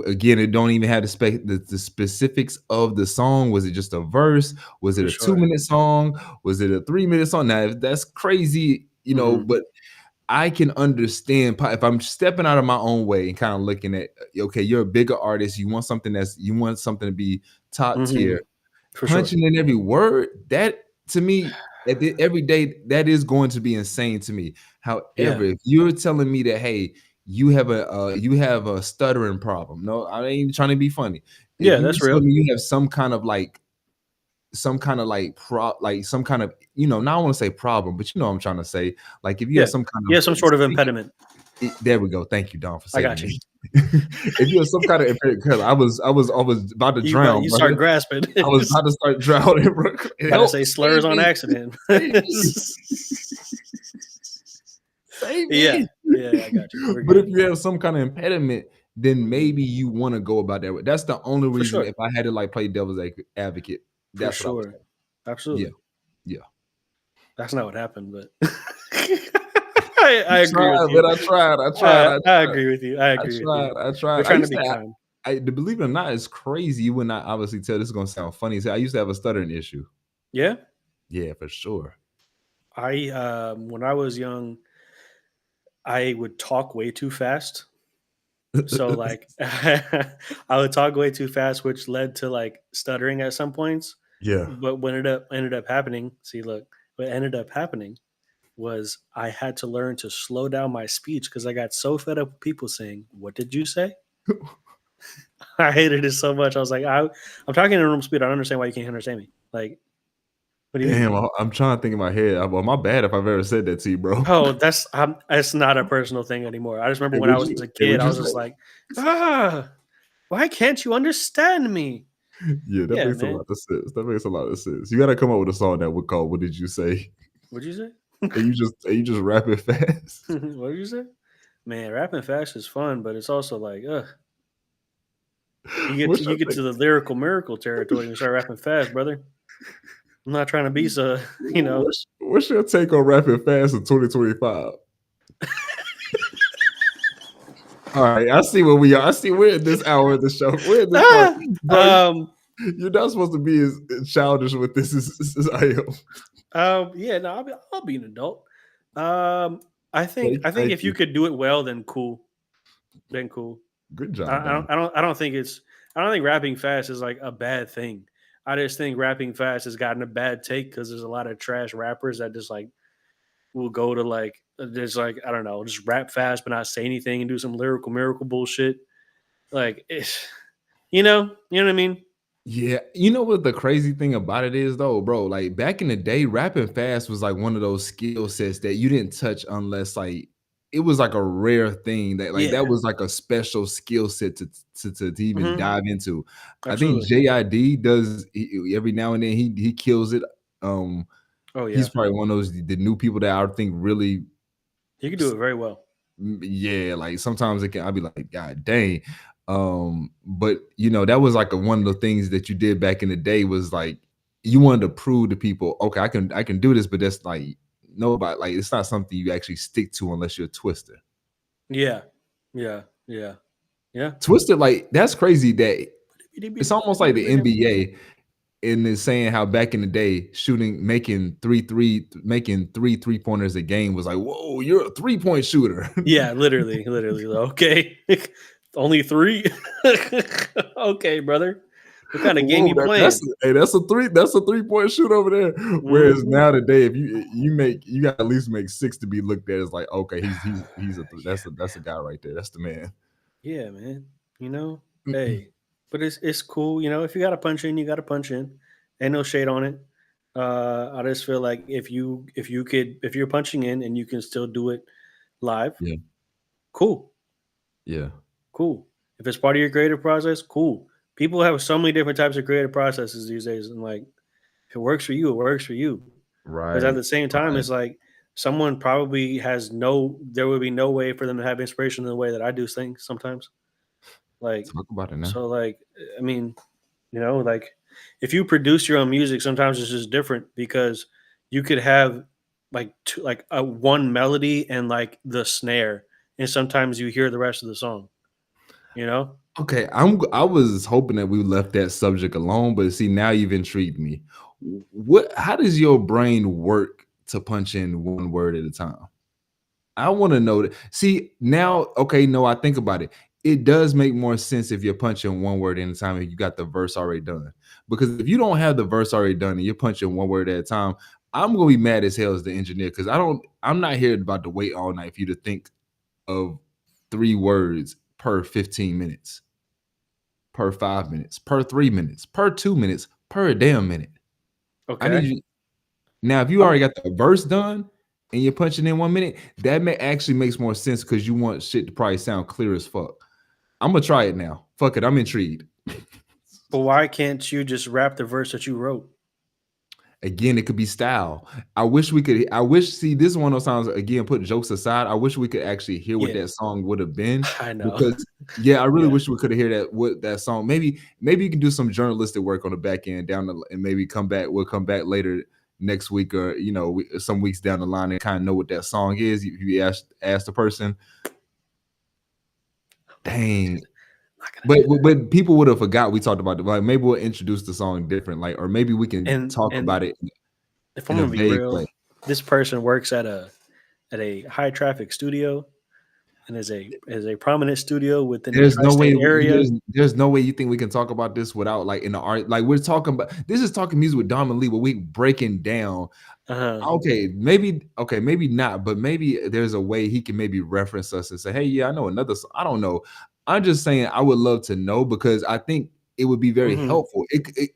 Again, it don't even have the specifics of the song. Was it just a verse? Was it For a sure. 2-minute song? Was it a 3-minute song? Now, if that's crazy, you know, Mhm. but I can understand if I'm stepping out of my own way and kind of looking at, okay, you're a bigger artist. You want something to be top tier, For sure. punching in every word. That to me, every day, that is going to be insane to me. Yeah. However, if you're telling me that, hey, you have a stuttering problem. No, I ain't trying to be funny. If Yeah, you that's real. tell me you have some kind of some kind of, not I want to say problem, but you know what I'm trying to say. Like if you have Yeah. some kind Yeah, of some sort of impediment. there we go. Thank you, Don, for I saving got you. me. If you have some kind of impediment, because I was about to drown, You brother. start grasping. I was about to start drowning, bro. About to Help, say save slurs on me, accident. save me, save Yeah. me. Yeah, I got you. We're But if good. you have some kind of impediment, then maybe you want to go about that way. That's the only For reason. sure. If I had to like play devil's advocate, For that's what I was sure. saying. Yeah, Absolutely. yeah. That's not what happened, but I agree with Tried, you. but I agree with you. I I agree with you. tried. I tried. We're I trying to used be to. kind. To believe it or not, it's crazy. You would not obviously tell. This is gonna sound funny. So I used to have a stuttering issue. Yeah. Yeah, for sure. When I was young, I would talk way too fast. So like I would talk way too fast, which led to like stuttering at some points. Yeah. But what ended up happening, see, look, what ended up happening was I had to learn to slow down my speech because I got so fed up with people saying, "What did you say?" I hated it so much. I was like, I'm talking in normal speed. I don't understand why you can't understand me. Like, what do you mean? Damn, I'm trying to think in my head. Well, my bad if I've ever said that to you, bro. Oh, that's not a personal thing anymore. I just remember Hey, when I would was you? a Hey, kid, would I you was say? just like, ah, why can't you understand me? Yeah, that Yeah, makes a man. lot of sense. That makes a lot of sense. You got to come up with a song that would call "What Did You Say?" What'd you say? And you just rap it fast. What did you say? Man, rapping fast is fun, but it's also like, ugh. What's You your get thing? to the lyrical miracle territory and you start rapping fast, brother. I'm not trying to be so, you know. What's your take on rapping fast in 2025? All right, I see where we are. I see we're in this hour of the show. We're in this part, Ah! bro. You're not supposed to be as childish with this as I am. Yeah, no, I'll be an adult. Um, I think Thank if you you. could do it well, then cool. Then cool. Good I, job, I don't Don. I don't I don't think it's I don't think rapping fast is like a bad thing. I just think rapping fast has gotten a bad take because there's a lot of trash rappers that just like will go to like just like I don't know, just rap fast but not say anything and do some lyrical miracle bullshit. Like it's you know what I mean? Yeah, you know what the crazy thing about it is though, bro? Like back in the day, rapping fast was like one of those skill sets that you didn't touch unless like it was like a rare thing Yeah. that was like a special skill set to even Hmm. dive into. I think Absolutely. JID does every now and then he kills it. Um, Oh he's yeah. probably one of those the new people that I think really You can do it very well. yeah, like sometimes I'd be like, God dang. But that was like one of the things that you did back in the day was like you wanted to prove to people, okay, I can do this, but that's like nobody like it's not something you actually stick to unless you're a twister. Yeah. Yeah. Yeah. Yeah. Twisted, like that's crazy that it's almost like the NBA and is saying how back in the day making making three pointers a game was like, whoa, you're a 3-point shooter. Yeah, literally. Okay. Only three? Okay, brother. What kind of game Whoa, you playing? that's a 3-point shoot over there. Whereas Mhm. now today, if you got to at least make 6 to be looked at as like, okay, that's a guy right there. That's the man. Yeah, man. Hey, but it's cool. If you got to punch in, you got to punch in. Ain't no shade on it. I just feel like if you're punching in and you can still do it live, Yeah. cool, Yeah. cool. If it's part of your creative process, cool. People have so many different types of creative processes these days, and like if it works for you, it works for you. Because at Right. the same time, Right. it's like someone probably there would be no way for them to have inspiration in the way that I do things sometimes. Like, Talk about it now. so like, I mean, like if you produce your own music, sometimes it's just different because you could have like like a one melody and like the snare, and sometimes you hear the rest of the song. You know? Okay, I was hoping that we left that subject alone, but see, now you've intrigued me. How does your brain work to punch in one word at a time? I want to know that. See, now, okay, no, I think about it. It does make more sense if you're punching one word at a time and you got the verse already done. Because if you don't have the verse already done and you're punching one word at a time, I'm gonna be mad as hell as the engineer because I'm not here about to wait all night for you to think of 3 words per 15 minutes, per 5 minutes, per 3 minutes, per 2 minutes, per damn minute. I need Okay. you now. If you I'm already got the verse done and you're punching in 1 minute, that actually makes more sense because you want shit to probably sound clear as fuck. I'm gonna try it now. Fuck it, I'm intrigued. But why can't you just rap the verse that you wrote? Again, it could be style. I wish we could. I wish. See, this is one of those times. Again, put jokes aside. I wish we could actually hear what Yeah, that song would have been I know. because, yeah, I really Yeah. wish we could hear that. What that song? Maybe you can do some journalistic work on the back end and maybe come back. We'll come back later next week or some weeks down the line and kind of know what that song is. You ask the person. Dang. But people would have forgot we talked about it. Like maybe we'll introduce the song different, like, or maybe we can talk And about it if I'm in a gonna be vague real, way. this person works at a high traffic studio and is a prominent studio within the There's no way tri-state area. there's no way you think we can talk about this without like in the art. Like we're talking about this is talking music with Dom and Lee, but we breaking down. Uh-huh. Okay, maybe not, but maybe there's a way he can maybe reference us and say, hey, yeah, I know another song. I don't know. I'm just saying I would love to know because I think it would be very Mhm. helpful.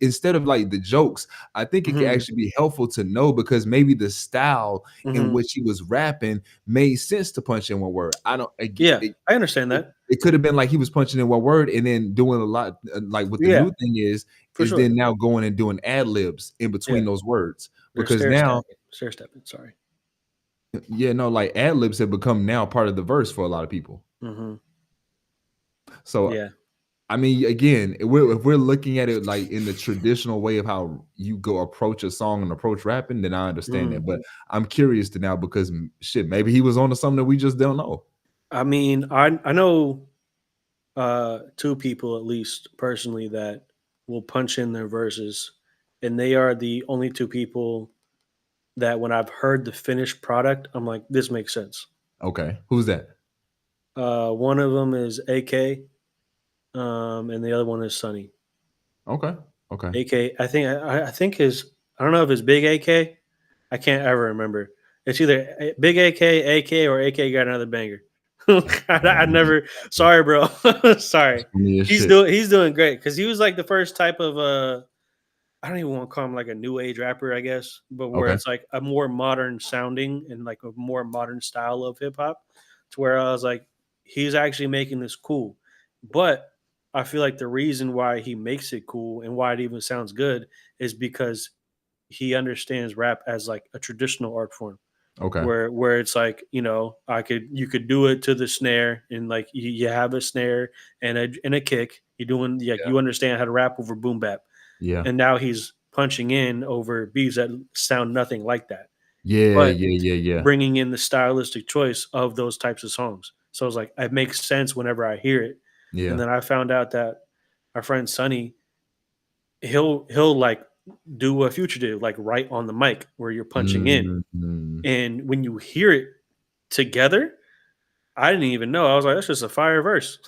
Instead of like the jokes, I think it could Mhm. actually be helpful to know because maybe the style in Mhm. which he was rapping made sense to punch in one word. I don't. Yeah, I understand that. It could have been like he was punching in one word and then doing a lot. Like what the Yeah, new thing for is sure. then now going and doing ad libs in between Yeah, those words they're because now, stair stepping. Sorry. yeah, no, like ad libs have become now part of the verse for a lot of people. Mm-hmm. So Yeah. I mean, again, if we're looking at it like in the traditional way of how you go approach a song and approach rapping, then I understand that. Mm. But I'm curious to now because shit, maybe he was on to something that we just don't know. I mean, I know two people at least personally that will punch in their verses, and they are the only two people that when I've heard the finished product, I'm like, this makes sense. Okay, who's that? One of them is AK, and the other one is Sunny. Okay, okay, AK, I think I don't know if it's Big AK. I can't ever remember. It's either Big AK, or AK got another banger. I never. Sorry, bro. Sorry. funny as shit. He's doing great because he was like the first type of I don't even want to call him like a new age rapper, I guess, but where Okay, it's like a more modern sounding and like a more modern style of hip hop, to where I was like, he's actually making this cool. But I feel like the reason why he makes it cool and why it even sounds good is because he understands rap as like a traditional art form okay, where it's like you could do it to the snare and like you have a snare and a kick you doing like yeah, you understand how to rap over boom bap, yeah, and now he's punching in over beats that sound nothing like that, yeah, but yeah, yeah, yeah, bringing in the stylistic choice of those types of songs. So it's like it makes sense whenever I hear it. And yeah. then I found out that our friend Sonny, he'll like do what Future did, like right on the mic where you're punching in. Mhm. And when you hear it together, I didn't even know. I was like, that's just a fire verse.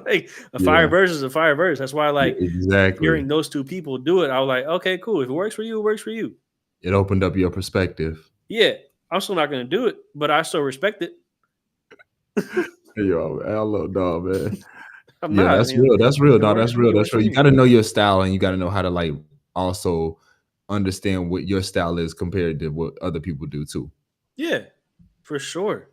Like a fire Yeah, verse is a fire verse. That's why like exactly. hearing those two people do it, I was like, okay, cool. If it works for you, it works for you. It opened up your perspective. Yeah. I'm still not gonna do it, but I still respect it. Hey, yo, I love dog, man. I'm Yeah, not. I that's mean, real. That's real, if it dog. works That's for me, real. it works That's for real. You me. got to know your style and you got to know how to like also understand what your style is compared to what other people do too. Yeah, for sure.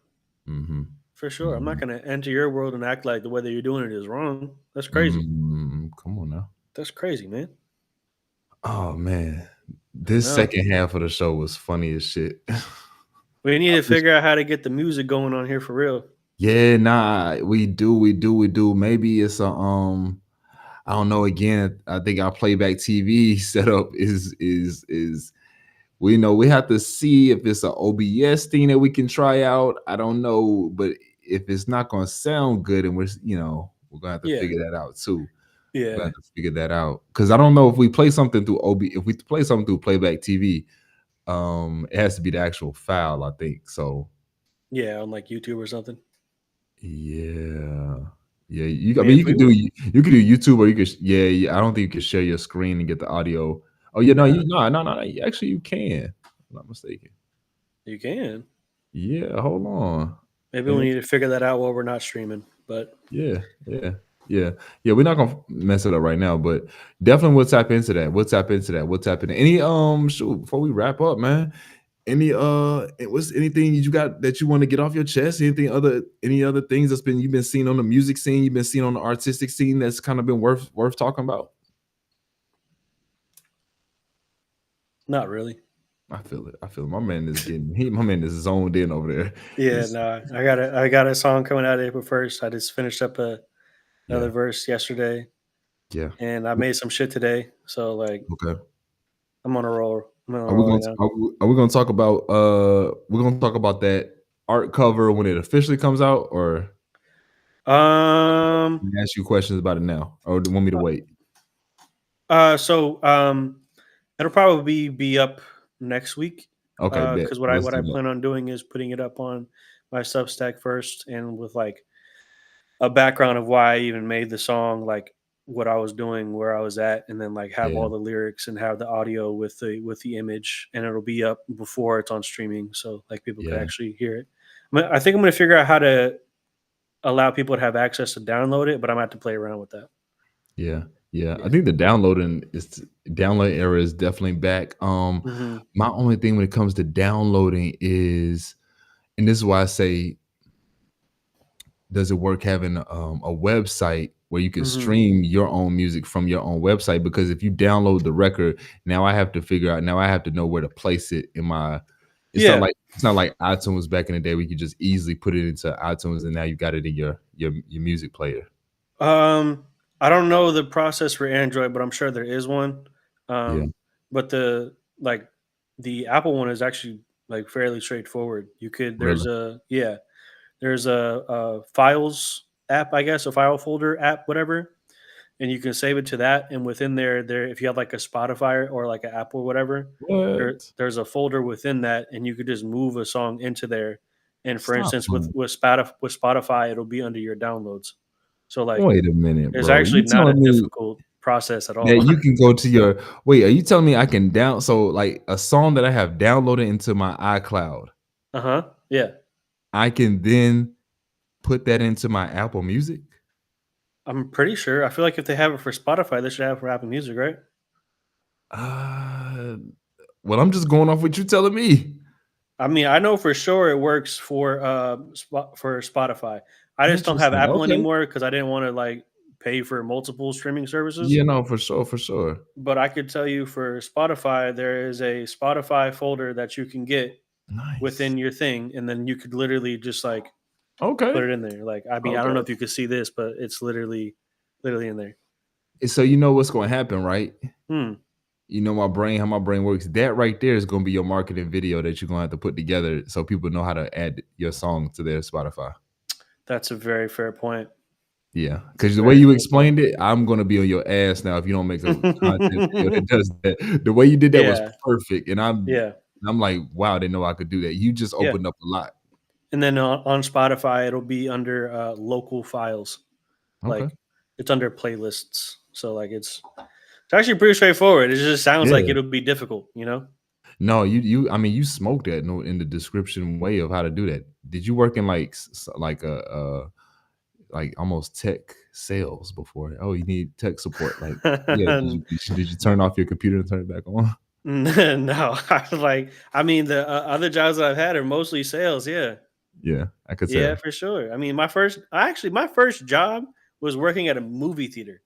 Mm-hmm. For sure. I'm not Mm-hmm. going to enter your world and act like the way that you're doing it is wrong. That's crazy. Come on now. That's crazy, man. Oh man, I this know. second half of the show was funny as shit. We need I to wish- figure out how to get the music going on here for real. yeah, nah, we do. Maybe it's a I don't know. Again, I think our playback TV setup is we know we have to see if it's an OBS thing that we can try out. I don't know, but if it's not gonna sound good, and we're gonna have to Yeah. figure that out too. We're gonna Yeah. have to figure that out because I don't know if we play something through if we play something through playback TV, it has to be the actual file. I think so. Yeah. On like YouTube or something. Yeah. Yeah, I I mean, mean, if we would. you could do YouTube, or you could yeah. I don't think you can share your screen and get the audio. Oh yeah, no, no. Actually, you can. If I'm not mistaken. You can. Yeah, hold on. Maybe we And need to figure that out while we're not streaming. But yeah, yeah, yeah, yeah. We're not gonna mess it up right now, but definitely we'll tap into that. We'll tap into that. We'll tap into any shoot before we wrap up, man. What's anything you got that you want to get off your chest? Any other things you've been seeing on the music scene, you've been seeing on the artistic scene that's kind of been worth talking about? not really. I feel it. I feel it. My man is my man is zoned in over there. Yeah, He's- no. I got a song coming out April 1st. I just finished up another yeah, verse yesterday, yeah. and I made some shit today. So like, Okay. I'm on a roll. I'm on a Are we roll going right to, now. are we going to talk about we're going to talk about that art cover when it officially comes out, or Um. ask you questions about it now, or do you want me to wait? So it'll probably be up next week. Okay, bet. Because Let's what do I that. plan on doing is putting it up on my Substack first, and with like a background of why I even made the song, like what I was doing, where I was at, and then like have Yeah, all the lyrics and have the audio with the image, and it'll be up before it's on streaming, so like people could yeah, actually hear it. I think I'm gonna figure out how to allow people to have access to download it, but I'm gonna have to play around with that. yeah, yeah. I Yeah. think the download era is definitely back. Hmm. My only thing when it comes to downloading is, and this is why I say, does it work having a website where you can Hmm. stream your own music from your own website? Because if you download the record, now I have to figure out, now I have to know where to place it in my. Yeah. It's not like iTunes back in the day where you could just easily put it into iTunes and now you got it in your music player. I don't know the process for Android, but I'm sure there is one. Yeah, But like the Apple one is actually like fairly straightforward. You could really. there's a files app, I guess, a file folder app, whatever, and you can save it to that. And within there, if you have like a Spotify or like an Apple or whatever, What? there's a folder within that, and you could just move a song into there. And for Stop instance, playing. with Spotify, it'll be under your downloads. So like Wait a minute, it's bro. actually You not a telling me difficult process at that all. you can go to your wait? Are you telling me I can so like a song that I have downloaded into my iCloud, Uh-huh. Yeah. I can then put that into my Apple Music? I'm pretty sure. I feel like if they have it for Spotify, they should have it for Apple Music, right? Uh, well, I'm just going off what you're telling me. I mean, I know for sure it works for for Spotify. I just don't have Interesting. Apple Okay. anymore because I didn't want to like pay for multiple streaming services. Yeah, no, for sure, for sure. But I could tell you for Spotify, there is a Spotify folder that you can get Nice. within your thing, and then you could literally just like Okay. put it in there. Like, I mean, I don't know Okay. if you could see this, but it's literally in there. So you know what's going to happen, right? Hmm. You know how my brain works. That right there is going to be your marketing video that you're going to have to put together so people know how to add your song to their Spotify. That's a very fair point. Yeah, because the way you explained it, I'm going to be on your ass now if you don't make a content video that does that. The way you did that was Yeah. perfect, and I'm Yeah. like, wow, I didn't know I could do that. You just Yeah. opened up a lot. And then on Spotify, it'll be under local files. Okay. Like it's under playlists. So like it's actually pretty straightforward. It just sounds like Yeah. it'll be difficult, you know? No, I mean, you smoked that in the description way of how to do that. Did you work in like like almost tech sales before. Oh, you need tech support. Like, yeah, did you turn off your computer and turn it back on? No, I mean, the other jobs that I've had are mostly sales. Yeah, Yeah, I could yeah, tell. for sure. I mean, my first job was working at a movie theater.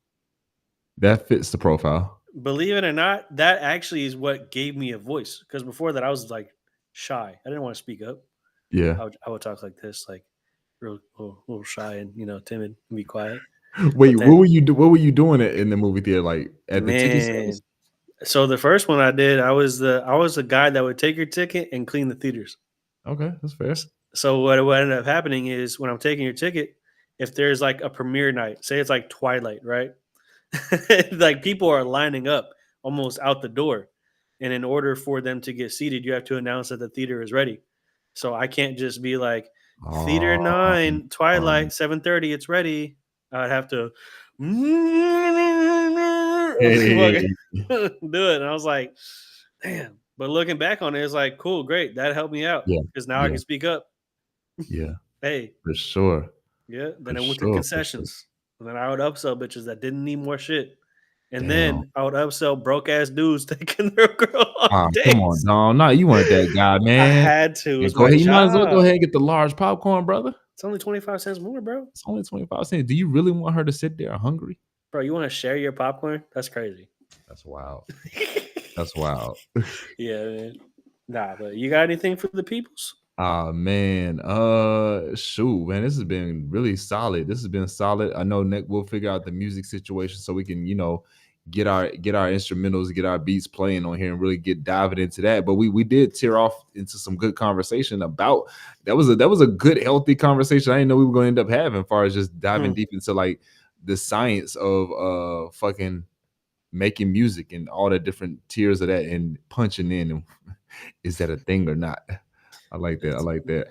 That fits the profile. Believe it or not, that actually is what gave me a voice. Because before that, I was like shy. I didn't want to speak up. Yeah. I would talk like this, like real little shy and timid and be quiet. Wait, But then, what were you doing in the movie theater? Like at the ticket man, sales? so the first one I did, I was the guy that would take your ticket and clean the theaters. Okay, that's fair. So what ended up happening is when I'm taking your ticket, if there's like a premiere night, say it's like Twilight, right? Like people are lining up almost out the door. And in order for them to get seated, you have to announce that the theater is ready. So I can't just be like, Theater Oh, 9, Twilight, 7:30, it's ready. I'd have to hey, do it. And I was like, damn. But looking back on it, it's like, cool, great. That helped me out yeah, because now I yeah, can speak up. yeah, Hey, for sure, yeah. for Then I went to sure, for sure. concessions. And then I would upsell bitches that didn't need more shit. And Damn. then I would upsell broke ass dudes taking their girl on Come on, dates. Dom. No, you weren't that guy, I man. had to. And It's go my ahead. You might as well go job. ahead and get the large popcorn, brother. It's only 25 cents more, bro. It's only 25 cents. Do you really want her to sit there hungry? Bro, you want to share your popcorn? That's crazy. That's wild. That's wild. Yeah, man. Nah, but you got anything for the peoples? Man. Shoot, man. This has been really solid. This has been solid. I know Nick will figure out the music situation so we can, get our instrumentals, get our beats playing on here and really get diving into that. But we did tear off into some good conversation about that was a good, healthy conversation. I didn't know we were going to end up having as far as just diving deep into like the science of fucking making music and all the different tiers of that and punching in and is that a thing or not? I like that. I like that.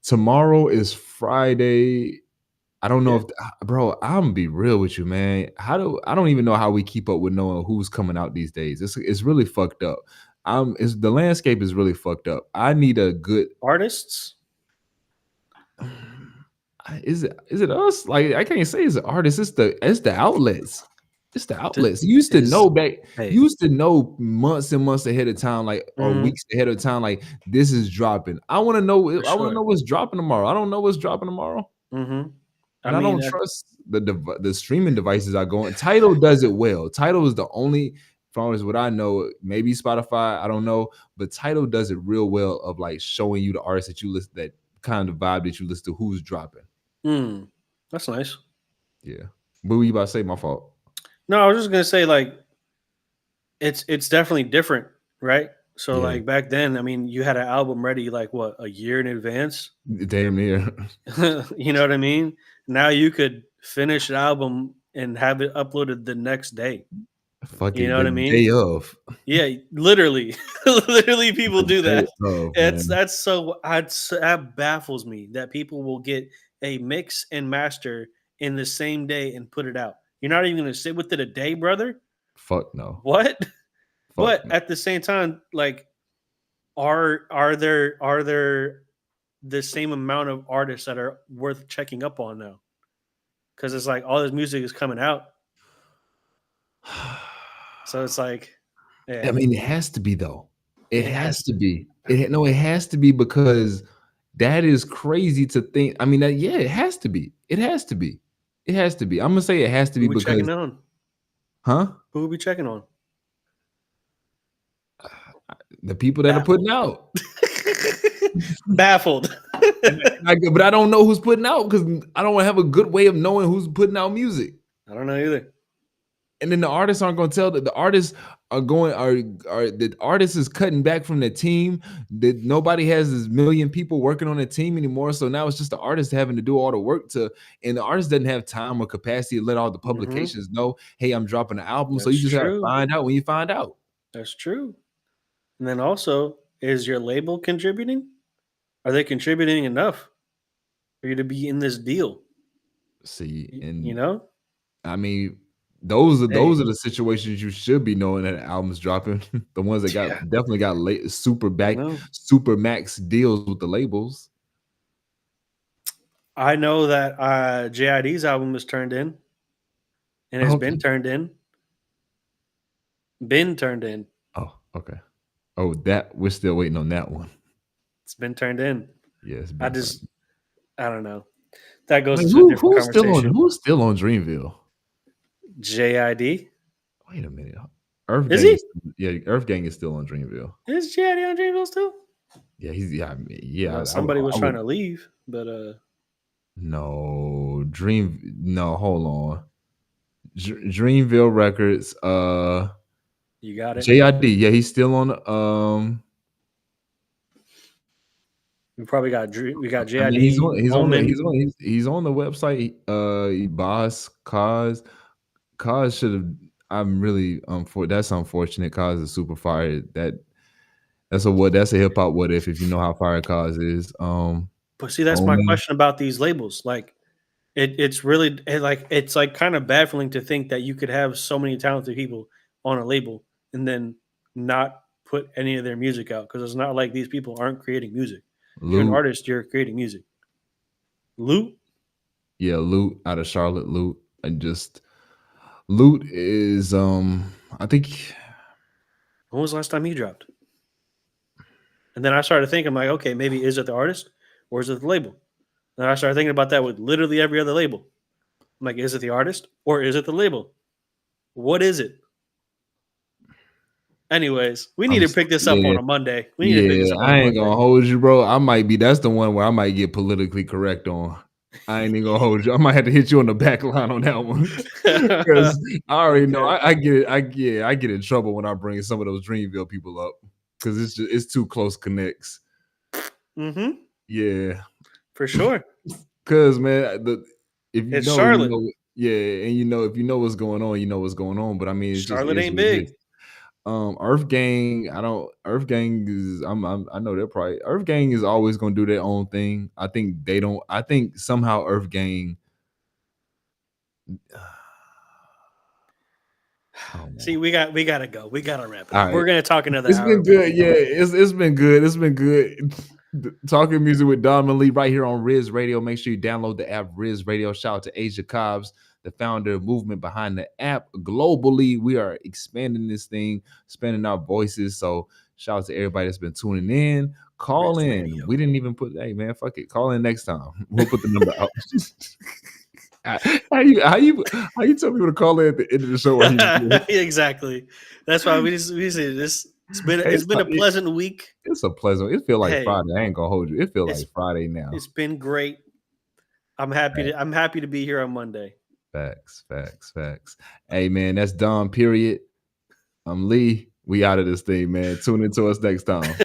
Tomorrow is Friday. I don't know if bro, I'm gonna be real with you, man. I don't even know how we keep up with knowing who's coming out these days. It's really fucked up. The landscape is really fucked up. I need a good Artists? Is it us? Like I can't say it's an artist. It's the outlets. It's the outlets. You used to know back. Hey. You used to know months and months ahead of time, like or Mhm. weeks ahead of time, like this is dropping. I want to know. I want sure. to know what's dropping tomorrow. I don't know what's dropping tomorrow, Mm-hmm. and I don't trust the streaming devices are going. Tidal does it well. Tidal is the only, as far as what I know, maybe Spotify. I don't know, but Tidal does it real well of like showing you the artists that you listen, that kind of vibe that you listen to, who's dropping. That's nice. Yeah. What were you about to say? My fault. No, I was just gonna say like it's definitely different, right? So like back then, I mean, you had an album ready like what, a year in advance? Damn near. You know what I mean? Now you could finish an album and have it uploaded the next day. Fucking You know what I mean? day of. Yeah, literally, literally, people do that. Man. That baffles me that people will get a mix and master in the same day and put it out. You're not even going to sit with it a day, brother. Fuck no. What? Fuck But no. at the same time, like, are there the same amount of artists that are worth checking up on now? Because it's like all this music is coming out, so it's like, yeah. I mean, it has to be though. It has to be. It has to be because that is crazy to think. I mean, it has to be. It has to be. It has to be. I'm gonna say it has to be Who we because, checking on? huh? Who we checking on? The people that are putting out. Baffled. But I don't know who's putting out because I don't have a good way of knowing who's putting out music. I don't know either. And then the artists aren't going to tell that the artists are the artist is cutting back from the team. That nobody has this million people working on the team anymore. So now it's just the artist having to do all the work and the artist doesn't have time or capacity to let all the publications know, hey, I'm dropping an album. That's so you just have to true. find out when you find out. That's true. And then also, is your label contributing? Are they contributing enough for you to be in this deal? See, and you know, I mean, those are the situations you should be knowing that an album's dropping. The ones that definitely got super max deals with the labels. I know that JID's album was turned in, and it's been turned in. Been turned in. Oh, okay. Oh, that we're still waiting on that one. It's been turned in. Yeah, it's been. I don't know. That goes Wait, to a different who's conversation. Who's still on Dreamville? JID. Wait a minute. Earth Is Gang he? Earth Gang is still on Dreamville. Is JID on Dreamville still? Yeah, he's yeah. Well, somebody was trying to leave, but no, no, hold on. Dreamville Records, you got it. JID, yeah, he's still on. We probably got JID. I mean, he's on the website. Boss Cause should have. I'm really that's unfortunate. Cause is super fire. That's a hip hop what if you know how fire Cause is. But see, that's my question about these labels. Like, it's really it's like kind of baffling to think that you could have so many talented people on a label and then not put any of their music out, because it's not like these people aren't creating music. If you're an artist, you're creating music. Loot? Yeah, Loot out of Charlotte. Loot. And just Loot is I think. When was the last time he dropped? And then I started thinking, like, okay, maybe is it the artist or is it the label? And I started thinking about that with literally every other label. I'm like, is it the artist or is it the label? What is it? Anyways, we need to pick this up on a Monday. We need to pick this up on I ain't gonna hold you, bro. That's the one where I might get politically correct on. I ain't even gonna hold you. I might have to hit you on the back line on that one. Because I already know I get it. I get in trouble when I bring some of those Dreamville people up. Because it's too close connects. Mm-hmm. Yeah. For sure. Because man, if you it's know, Charlotte. You know, and if you know what's going on, you know what's going on. But I mean, Charlotte ain't big. Earth Gang, Earth Gang is I know they're probably Earth Gang is always gonna do their own thing. I think somehow Earth Gang See, we gotta go. We gotta wrap it up. Right. We're gonna talk another It's hour. been good, yeah. It's been good. It's been good. Talking music with Don and Lee right here on Riz Radio. Make sure you download the app Riz Radio. Shout out to Asia Cobbs, the founder of movement behind the app. Globally, we are expanding this thing, expanding our voices. So shout out to everybody that's been tuning in. Call Riz in. Radio. We didn't even put, hey man, fuck it. Call in next time. We'll put the number out. How you tell people to call in at the end of the show? Exactly. That's why we say this. It's been a pleasant week. It's a pleasant. It feel like Friday. I ain't gonna hold you. It feel like Friday now. It's been great. I'm happy to be here on Monday. Facts. Hey man, that's Don. Period. I'm Lee. We out of this thing, man. Tune into us next time.